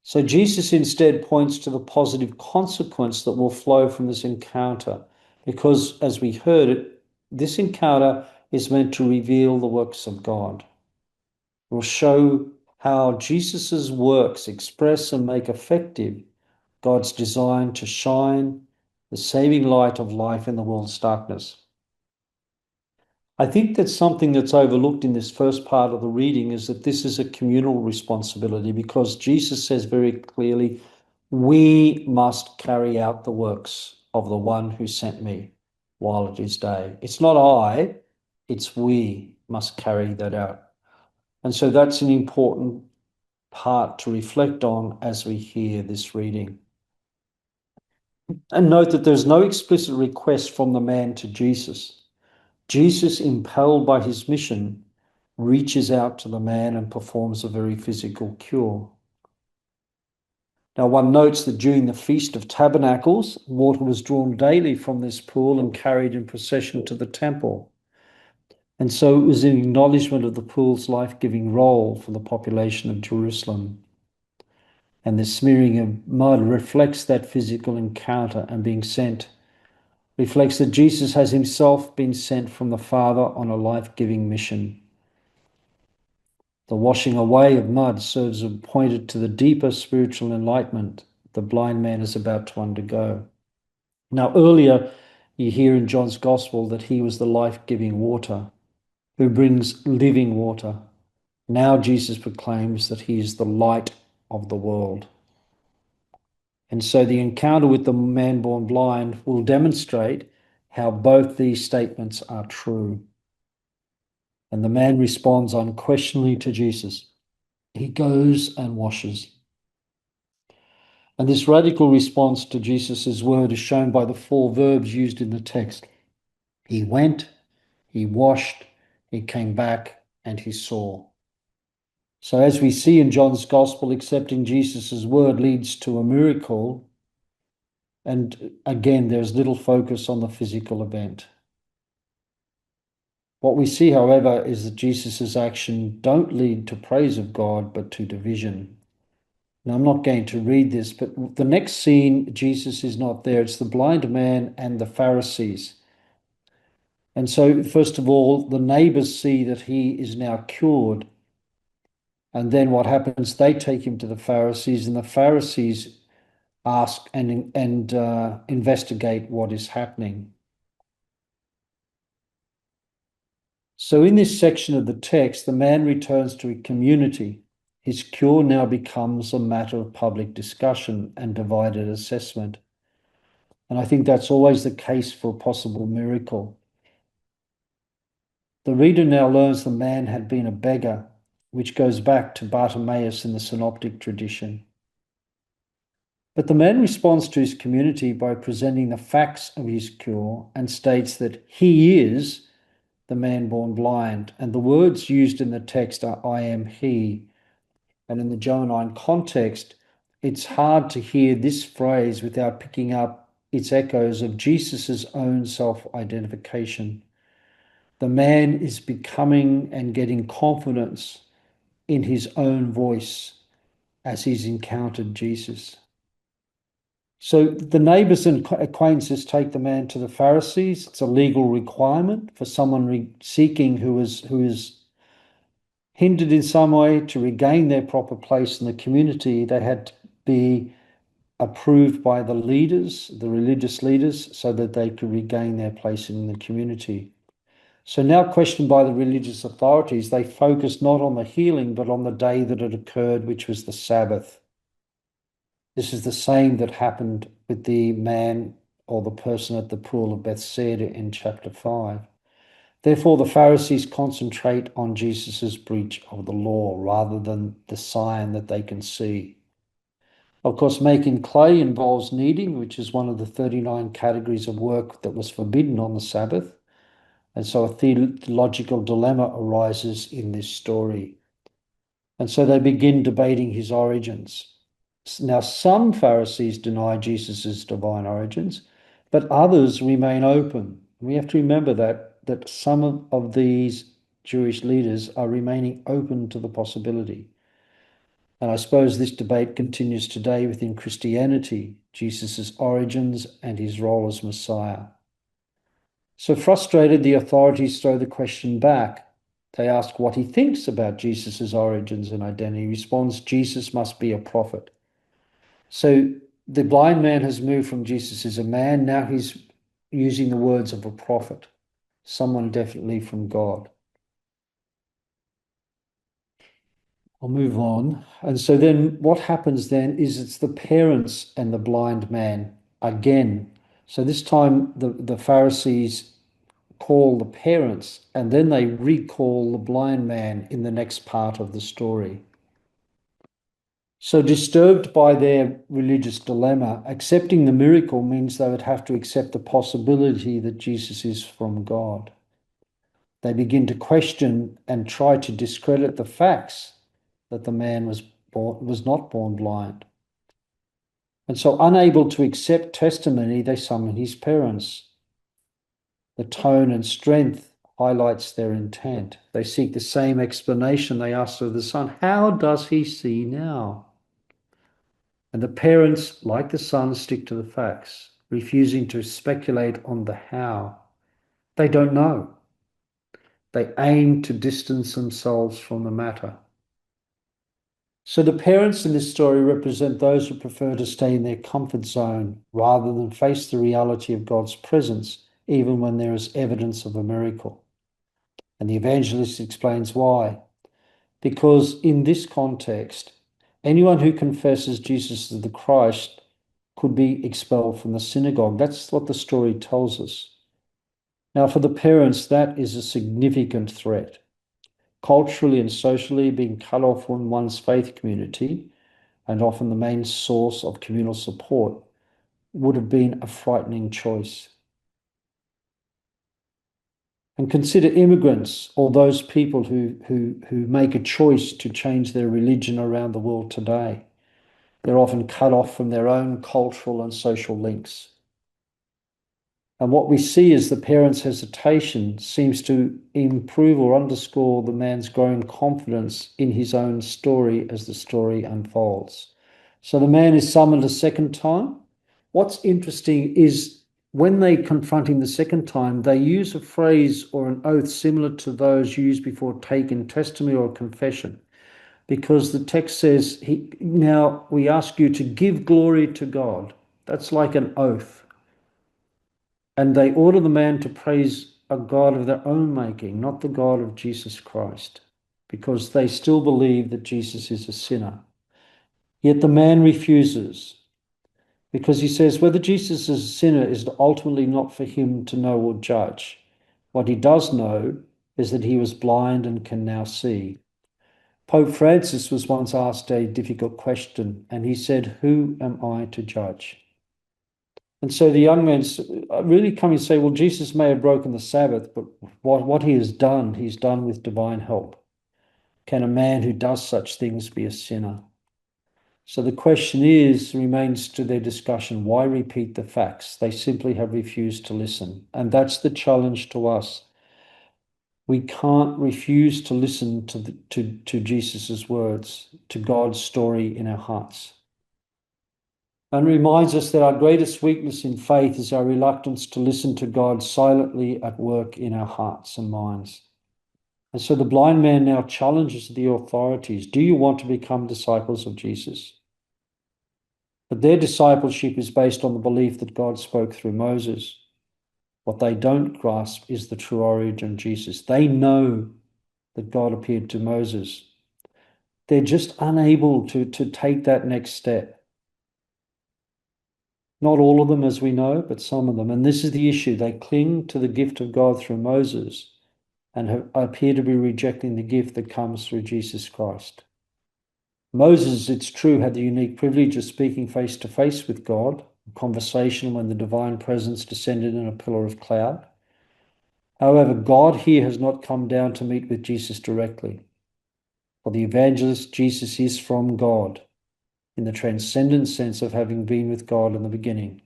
So Jesus instead points to the positive consequence that will flow from this encounter, because as we heard, this encounter is meant to reveal the works of God. It will show how Jesus' works express and make effective God's design to shine the saving light of life in the world's darkness. I think that something that's overlooked in this first part of the reading is that this is a communal responsibility, because Jesus says very clearly, we must carry out the works of the one who sent me while it is day. It's not I, it's we must carry that out. And so that's an important part to reflect on as we hear this reading. And note that there's no explicit request from the man to Jesus. Jesus, impelled by his mission, reaches out to the man and performs a very physical cure. Now, one notes that during the Feast of Tabernacles, water was drawn daily from this pool and carried in procession to the temple. And so it was an acknowledgement of the pool's life-giving role for the population of Jerusalem. And the smearing of mud reflects that physical encounter and being sent, reflects that Jesus has himself been sent from the Father on a life-giving mission. The washing away of mud serves as pointed to the deeper spiritual enlightenment the blind man is about to undergo. Now, earlier, you hear in John's Gospel that he was the life-giving water, who brings living water. Now Jesus proclaims that he is the light of the world. And so the encounter with the man born blind will demonstrate how both these statements are true. And the man responds unquestioningly to Jesus. He goes and washes. And this radical response to Jesus' word is shown by the 4 verbs used in the text. He went, he washed, he came back, and he saw. So as we see in John's Gospel, accepting Jesus' word leads to a miracle. And again, there's little focus on the physical event. What we see, however, is that Jesus' action don't lead to praise of God, but to division. Now, I'm not going to read this, but the next scene, Jesus is not there. It's the blind man and the Pharisees. And so, first of all, the neighbors see that he is now cured. And then what happens? They take him to the Pharisees, and the Pharisees ask and investigate what is happening. So in this section of the text, the man returns to a community. His cure now becomes a matter of public discussion and divided assessment. And I think that's always the case for a possible miracle. The reader now learns the man had been a beggar, which goes back to Bartimaeus in the synoptic tradition. But the man responds to his community by presenting the facts of his cure and states that he is the man born blind. And the words used in the text are I am he. And in the Johannine context, it's hard to hear this phrase without picking up its echoes of Jesus' own self-identification. The man is becoming and getting confidence in his own voice as he's encountered Jesus. So the neighbors and acquaintances take the man to the Pharisees. It's a legal requirement for someone seeking who is hindered in some way to regain their proper place in the community. They had to be approved by the leaders, the religious leaders, so that they could regain their place in the community. So now questioned by the religious authorities, they focused not on the healing, but on the day that it occurred, which was the Sabbath. This is the same that happened with the man or the person at the pool of Bethsaida in chapter 5. Therefore, the Pharisees concentrate on Jesus' breach of the law rather than the sign that they can see. Of course, making clay involves kneading, which is one of the 39 categories of work that was forbidden on the Sabbath. And so a theological dilemma arises in this story. And so they begin debating his origins. Now, some Pharisees deny Jesus' divine origins, but others remain open. We have to remember that some of these Jewish leaders are remaining open to the possibility. And I suppose this debate continues today within Christianity, Jesus' origins and his role as Messiah. So frustrated, the authorities throw the question back. They ask what he thinks about Jesus' origins and identity. He responds, Jesus must be a prophet. So the blind man has moved from Jesus as a man. Now he's using the words of a prophet, someone definitely from God. I'll move on. And so then what happens then is it's the parents and the blind man again. So this time the Pharisees call the parents and then they recall the blind man in the next part of the story. So disturbed by their religious dilemma, accepting the miracle means they would have to accept the possibility that Jesus is from God. They begin to question and try to discredit the facts that the man was not born blind. And so unable to accept testimony, they summon his parents. The tone and strength highlights their intent. They seek the same explanation they asked of the son. How does he see now? And the parents, like the son, stick to the facts, refusing to speculate on the how. They don't know. They aim to distance themselves from the matter. So the parents in this story represent those who prefer to stay in their comfort zone rather than face the reality of God's presence, even when there is evidence of a miracle. And the evangelist explains why. Because in this context, anyone who confesses Jesus as the Christ could be expelled from the synagogue. That's what the story tells us. Now, for the parents, that is a significant threat. Culturally and socially, being cut off from one's faith community, and often the main source of communal support, would have been a frightening choice. And consider immigrants or those people who make a choice to change their religion around the world today. They're often cut off from their own cultural and social links. And what we see is the parents' hesitation seems to improve or underscore the man's growing confidence in his own story as the story unfolds. So the man is summoned a second time. What's interesting is when they confront him the second time, they use a phrase or an oath similar to those used before taking testimony or confession, because the text says, now we ask you to give glory to God. That's like an oath. And they order the man to praise a God of their own making, not the God of Jesus Christ, because they still believe that Jesus is a sinner. Yet the man refuses, because he says whether Jesus is a sinner is ultimately not for him to know or judge. What he does know is that he was blind and can now see. Pope Francis was once asked a difficult question, and he said, "Who am I to judge?" And so the young man really come and say, well, Jesus may have broken the Sabbath, but what he has done, he's done with divine help. Can a man who does such things be a sinner? So the question remains to their discussion, why repeat the facts? They simply have refused to listen. And that's the challenge to us. We can't refuse to listen to Jesus's words, to God's story in our hearts. And reminds us that our greatest weakness in faith is our reluctance to listen to God silently at work in our hearts and minds. And so the blind man now challenges the authorities. Do you want to become disciples of Jesus? But their discipleship is based on the belief that God spoke through Moses. What they don't grasp is the true origin of Jesus. They know that God appeared to Moses. They're just unable to take that next step. Not all of them, as we know, but some of them. And this is the issue. They cling to the gift of God through Moses and appear to be rejecting the gift that comes through Jesus Christ. Moses, it's true, had the unique privilege of speaking face to face with God, a conversation when the divine presence descended in a pillar of cloud. However, God here has not come down to meet with Jesus directly. For the evangelist, Jesus is from God, in the transcendent sense of having been with God in the beginning.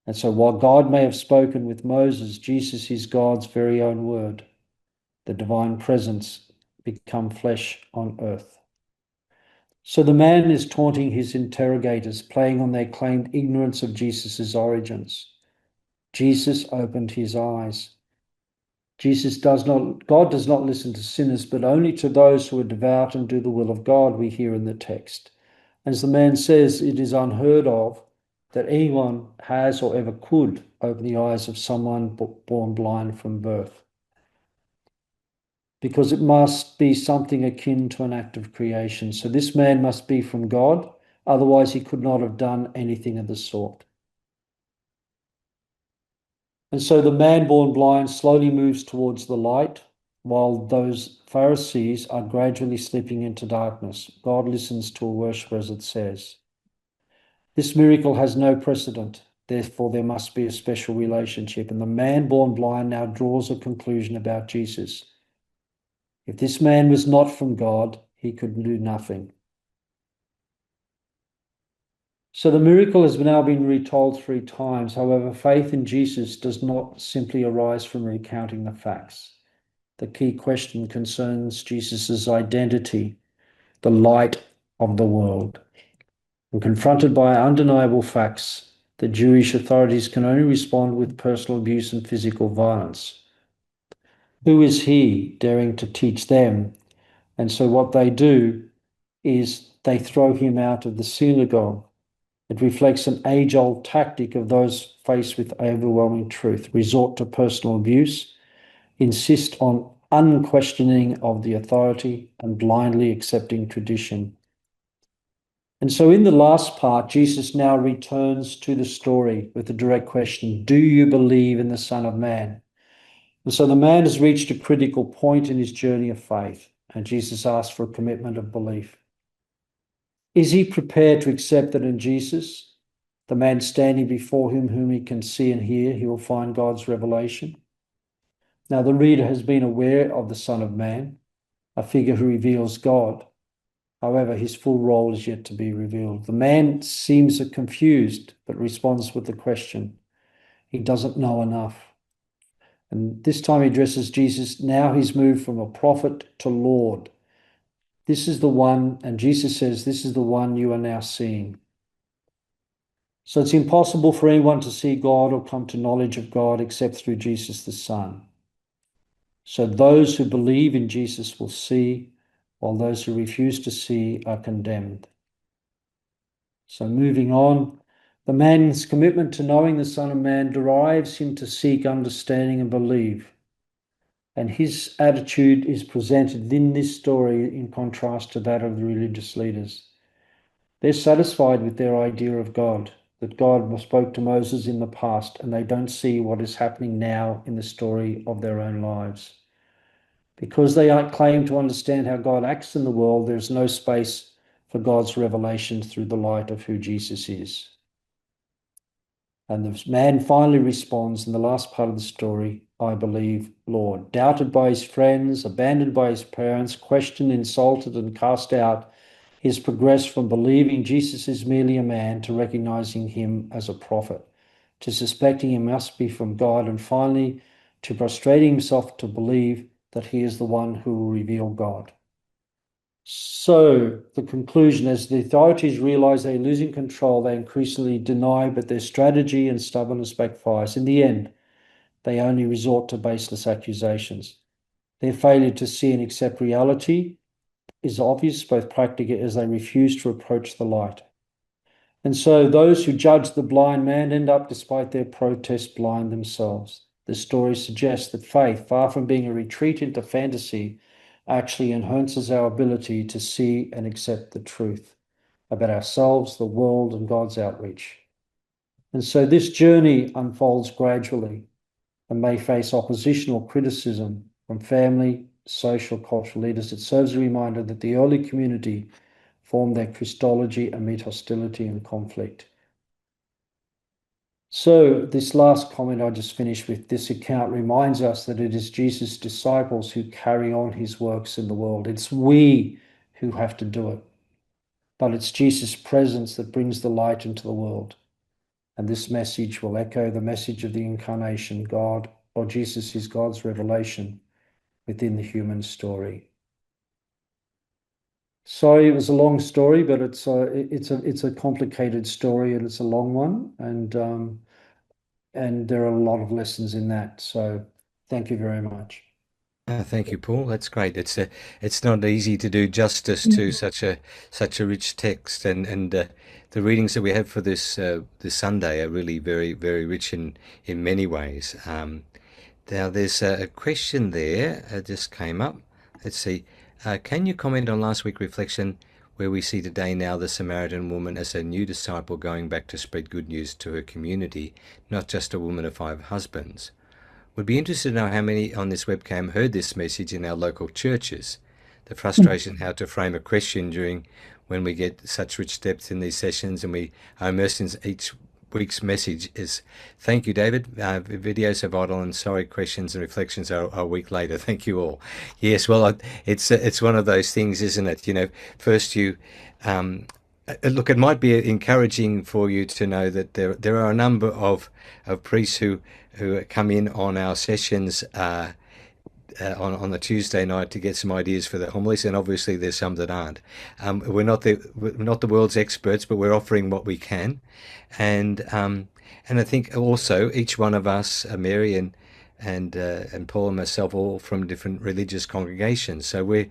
And so while God may have spoken with Moses, Jesus is God's very own word, the divine presence become flesh on earth. So the man is taunting his interrogators, playing on their claimed ignorance of Jesus' origins. Jesus opened his eyes. God does not listen to sinners, but only to those who are devout and do the will of God, we hear in the text. As the man says, it is unheard of that anyone has or ever could open the eyes of someone born blind from birth, because it must be something akin to an act of creation. So this man must be from God, otherwise he could not have done anything of the sort. And so the man born blind slowly moves towards the light, while those Pharisees are gradually slipping into darkness. God listens to a worshiper, as it says. This miracle has no precedent, therefore there must be a special relationship. And the man born blind now draws a conclusion about Jesus. If this man was not from God, he could do nothing. So the miracle has now been retold 3 times. However, faith in Jesus does not simply arise from recounting the facts. The key question concerns Jesus' identity, the light of the world. And confronted by undeniable facts, the Jewish authorities can only respond with personal abuse and physical violence. Who is he daring to teach them? And so what they do is they throw him out of the synagogue. It reflects an age-old tactic of those faced with overwhelming truth, resort to personal abuse, insist on unquestioning of the authority, and blindly accepting tradition. And so in the last part, Jesus now returns to the story with a direct question: do you believe in the Son of Man? And so the man has reached a critical point in his journey of faith, and Jesus asks for a commitment of belief. Is he prepared to accept that in Jesus, the man standing before him, whom he can see and hear, he will find God's revelation? Now, the reader has been aware of the Son of Man, a figure who reveals God. However, his full role is yet to be revealed. The man seems confused, but responds with the question. He doesn't know enough. And this time he addresses Jesus. Now he's moved from a prophet to Lord. This is the one, and Jesus says, this is the one you are now seeing. So it's impossible for anyone to see God or come to knowledge of God except through Jesus the Son. So those who believe in Jesus will see, while those who refuse to see are condemned. So moving on, the man's commitment to knowing the Son of Man drives him to seek understanding and believe. And his attitude is presented in this story in contrast to that of the religious leaders. They're satisfied with their idea of God, that God spoke to Moses in the past, and they don't see what is happening now in the story of their own lives. Because they claim to understand how God acts in the world, there's no space for God's revelation through the light of who Jesus is. And the man finally responds in the last part of the story, I believe, Lord. Doubted by his friends, abandoned by his parents, questioned, insulted, and cast out, he has progressed from believing Jesus is merely a man to recognizing him as a prophet, to suspecting he must be from God, and finally to prostrating himself to believe that he is the one who will reveal God. So the conclusion, as the authorities realize they're losing control, they increasingly deny, but their strategy and stubbornness backfires. In the end, they only resort to baseless accusations. Their failure to see and accept reality is obvious, both practically as they refuse to approach the light. And so those who judge the blind man end up, despite their protest, blind themselves. The story suggests that faith, far from being a retreat into fantasy, actually enhances our ability to see and accept the truth about ourselves, the world, and God's outreach. And so this journey unfolds gradually and may face opposition or criticism from family, social, cultural leaders. It serves a reminder that the early community formed their Christology amid hostility and conflict. So this last comment I just finished with, this account reminds us that it is Jesus' disciples who carry on his works in the world. It's we who have to do it. But it's Jesus' presence that brings the light into the world. And this message will echo the message of the incarnation. God, or Jesus, is God's revelation within the human story. Sorry, it was a long story, but it's a complicated story, and it's a long one, and there are a lot of lessons in that. So thank you very much. Thank you, Paul. That's great. It's not easy to do justice to such a rich text, and the readings that we have for this Sunday are really very rich in many ways. Now there's a question there just came up. Let's see. Can you comment on last week's reflection where we see today now the Samaritan woman as a new disciple going back to spread good news to her community, not just a woman of 5 husbands? Would be interested to know how many on this webcam heard this message in our local churches. The frustration how to frame a question during when we get such rich depth in these sessions and we are immersed in each week's message is, thank you, David. Videos are vital and sorry, questions and reflections are a week later. Thank you all. Yes, well, it's one of those things, isn't it? You know, first you, look, it might be encouraging for you to know that there are a number of priests who come in on our sessions on the Tuesday night to get some ideas for the homilies, and obviously there's some that aren't. We're not the world's experts, but we're offering what we can, and I think also each one of us, Mary and Paul and myself, all from different religious congregations. So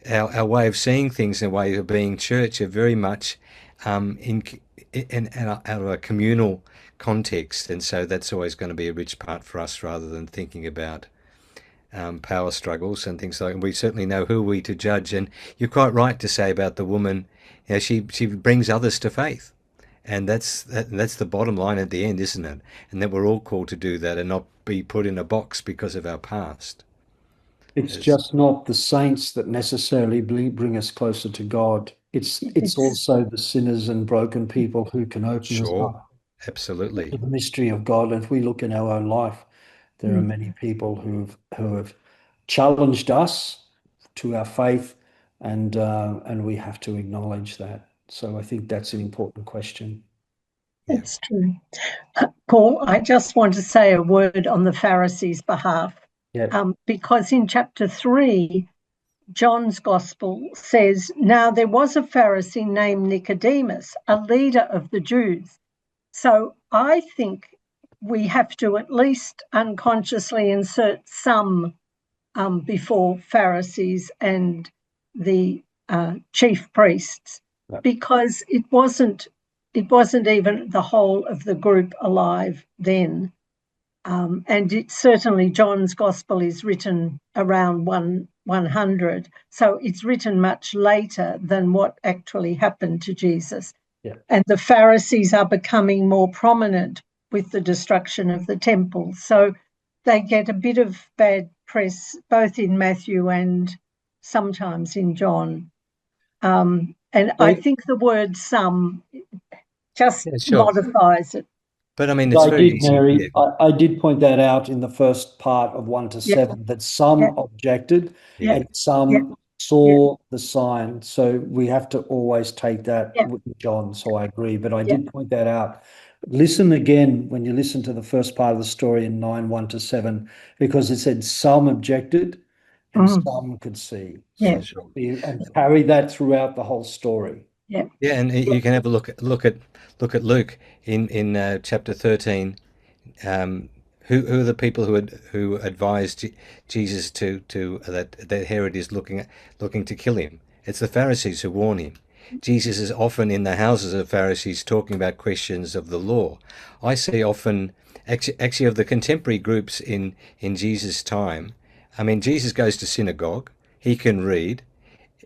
our way of seeing things and way of being church are very much out of a communal context, and so that's always going to be a rich part for us rather than thinking about power struggles and things like. And we certainly know who are we to judge. And you're quite right to say about the woman. She brings others to faith, and that's the bottom line at the end, isn't it? And that we're all called to do that and not be put in a box because of our past. It's just not the saints that necessarily bring us closer to God. It's also the sinners and broken people who can open us Sure, up absolutely. to the mystery of God. And if we look in our own life, there are many people who have challenged us to our faith, and we have to acknowledge that. So I think that's an important question. That's true. Paul, I just want to say a word on the Pharisees' behalf. Yeah. Because in chapter 3, John's Gospel says, "Now there was a Pharisee named Nicodemus, a leader of the Jews." So I think we have to at least unconsciously insert some before Pharisees and the chief priests, because it wasn't even the whole of the group alive then. And it certainly, John's Gospel is written around 100, so it's written much later than what actually happened to Jesus. Yeah. And the Pharisees are becoming more prominent with the destruction of the temple, so they get a bit of bad press both in Matthew and sometimes in John. And I think the word "some" just modifies it. But I mean, it's very easy. Mary, I did point that out in the first part of 1 to 7, that some objected and some saw the sign. So we have to always take that with John. So I agree, but I did point that out. Listen again when you listen to the first part of the story in 9, 1 to 7, because it said some objected and some could see. Yeah. So, and carry that throughout the whole story. Yeah. Yeah, and you can have a look at Luke in chapter 13. Who are the people who advised Jesus to that Herod is looking to kill him? It's the Pharisees who warn him. Jesus is often in the houses of Pharisees talking about questions of the law. I see often actually of the contemporary groups in Jesus' time. I mean, Jesus goes to synagogue. He can read.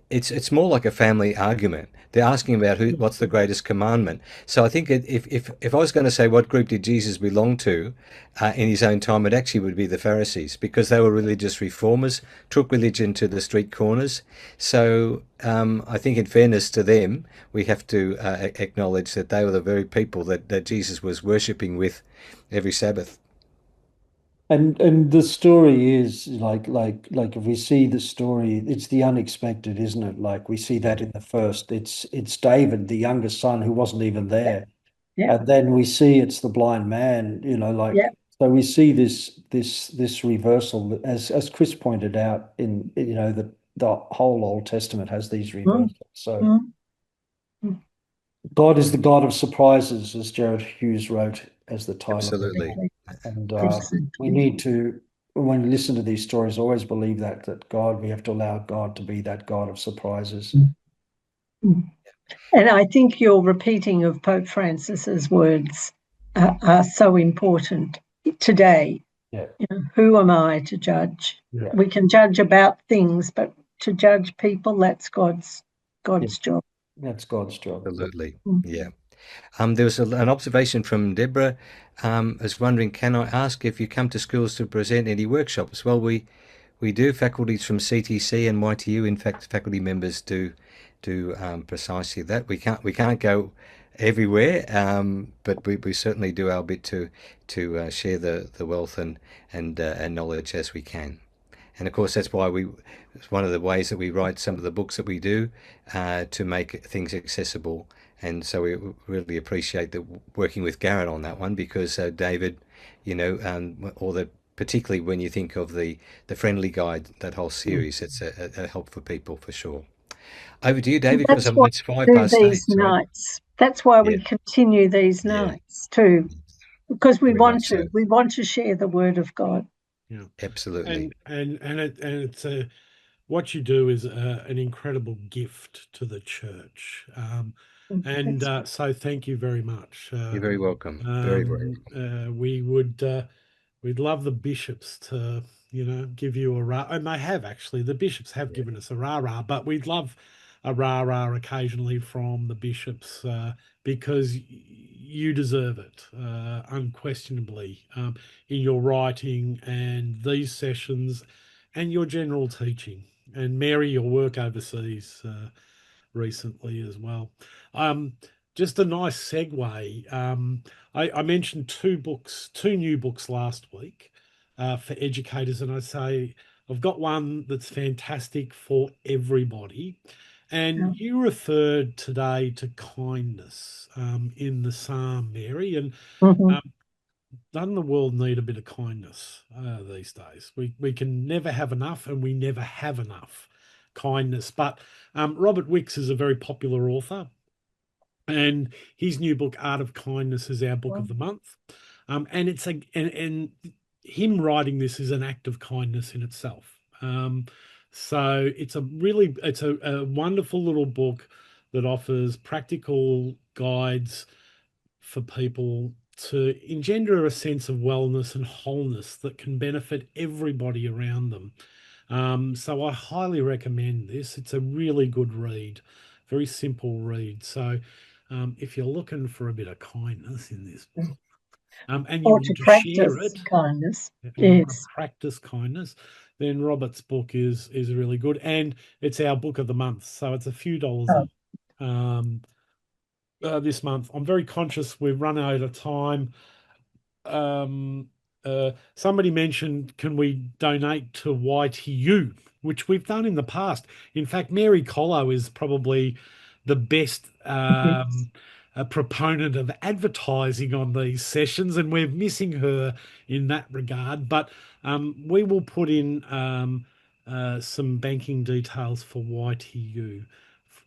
It's more like a family argument. They're asking about what's the greatest commandment. So I think if I was going to say what group did Jesus belong to in his own time, it actually would be the Pharisees, because they were religious reformers, took religion to the street corners. So I think in fairness to them, we have to acknowledge that they were the very people that Jesus was worshipping with every Sabbath. And the story is like if we see the story, it's the unexpected, isn't it? Like we see that in the first. It's David, the youngest son, who wasn't even there. Yeah. And then we see it's the blind man, so we see this reversal, as Chris pointed out, in the whole Old Testament has these reversals. So God is the God of surprises, as Garratt Hughes wrote as the title. Absolutely. And we need to, when we listen to these stories, always believe that we have to allow God to be that God of surprises. And I think your repeating of Pope Francis's words are so important today. Yeah. Who am I to judge? Yeah. We can judge about things, but to judge people, that's God's job. That's God's job. Absolutely. Yeah. There was an observation from Deborah. I was wondering, can I ask if you come to schools to present any workshops? Well, we do. Faculties from CTC and YTU, in fact, faculty members do precisely that. We can't go everywhere, but we certainly do our bit to share the wealth and knowledge as we can. And of course, that's why it's one of the ways that we write some of the books that we do, to make things accessible. And so we really appreciate working with Garratt on that one, because David, all the particularly when you think of the friendly guide, that whole series. It's a help for people for sure. Over to you, David, because That's why it's five we do past eight. these Sorry. nights. That's why Yeah, we continue these yeah, nights too, because we very want much to. so. We want to share the word of God. Yeah. Absolutely. It's what you do is an incredible gift to the church. So thank you very much. You're very welcome. Very, very We'd love the bishops to, give you a rah, and they have actually. The bishops have welcome. given us a rah-rah, but we'd love a rah-rah occasionally from the bishops because you deserve it, unquestionably, in your writing and these sessions and your general teaching. And Mary, your work overseas recently as well. Um, just a nice segue. I mentioned two new books last week for educators, and I say I've got one that's fantastic for everybody. And you referred today to kindness in the Psalm, Mary, and Mhm. um, doesn't the world need a bit of kindness these days? We can never have enough, and we never have enough kindness. But Robert Wicks is a very popular author, and his new book, Art of Kindness, is our book of the month. And it's and him writing this is an act of kindness in itself. So it's a wonderful little book that offers practical guides for people to engender a sense of wellness and wholeness that can benefit everybody around them. So I highly recommend this. It's a really good read, very simple read. So if you're looking for a bit of kindness in this book, and you Or to want to share practice it, kindness. and you want to Yes. practice kindness, then Robert's book is really good, and it's our book of the month, so it's a few dollars Oh, off. Um, this month, I'm very conscious we've run out of time. um, Somebody mentioned, can we donate to YTU, which we've done in the past. In fact, Mary Coloe is probably the best yes. a proponent of advertising on these sessions, and we're missing her in that regard. But we will put in some banking details for YTU.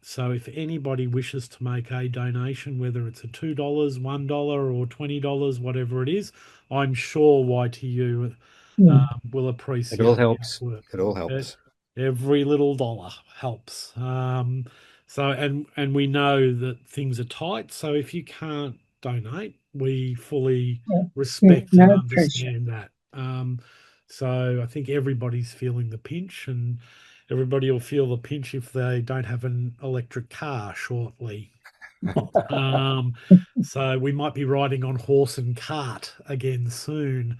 So if anybody wishes to make a donation, whether it's a $2, $1, or $20, whatever it is, I'm sure YTU Mm. will It all appreciate our helps. work. It all Uh, helps. every little dollar helps. And we know that things are tight. So if you can't donate, we fully Yeah. Yeah, respect and no pressure. understand that. So I think everybody's feeling the pinch, and everybody will feel the pinch if they don't have an electric car shortly. Um, so we might be riding on horse and cart again soon.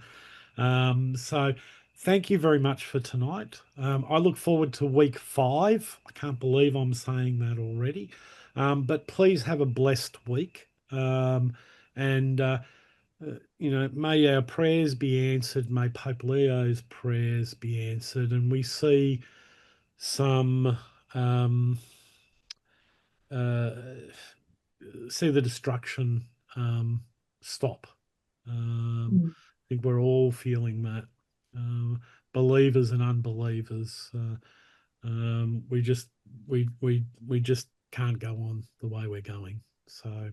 So thank you very much for tonight. I look forward to week 5. I can't believe I'm saying that already. But please have a blessed week. And may our prayers be answered. May Pope Leo's prayers be answered, and we see some um, uh, see the destruction stop. Mm. I think we're all feeling that, believers and unbelievers. We just we just can't go on the way we're going. So,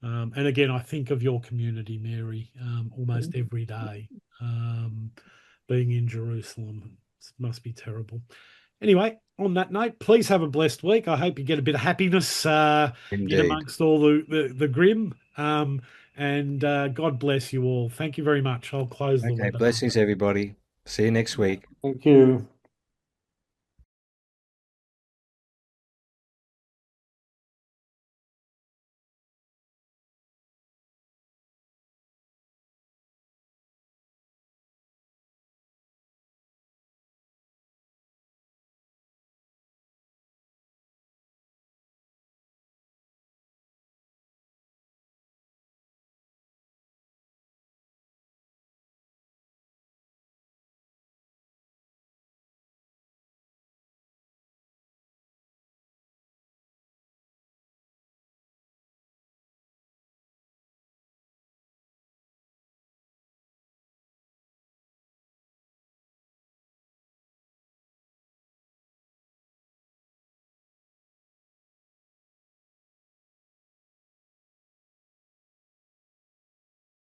and again, I think of your community, Mary, almost every day. Um, Being in Jerusalem, it must be terrible. Anyway, on that note, please have a blessed week. I hope you get a bit of happiness in Indeed. amongst all the grim. And God bless you all. Thank you very much. I'll close the Okay. webinar. Blessings, everybody. See you next week. Thank you.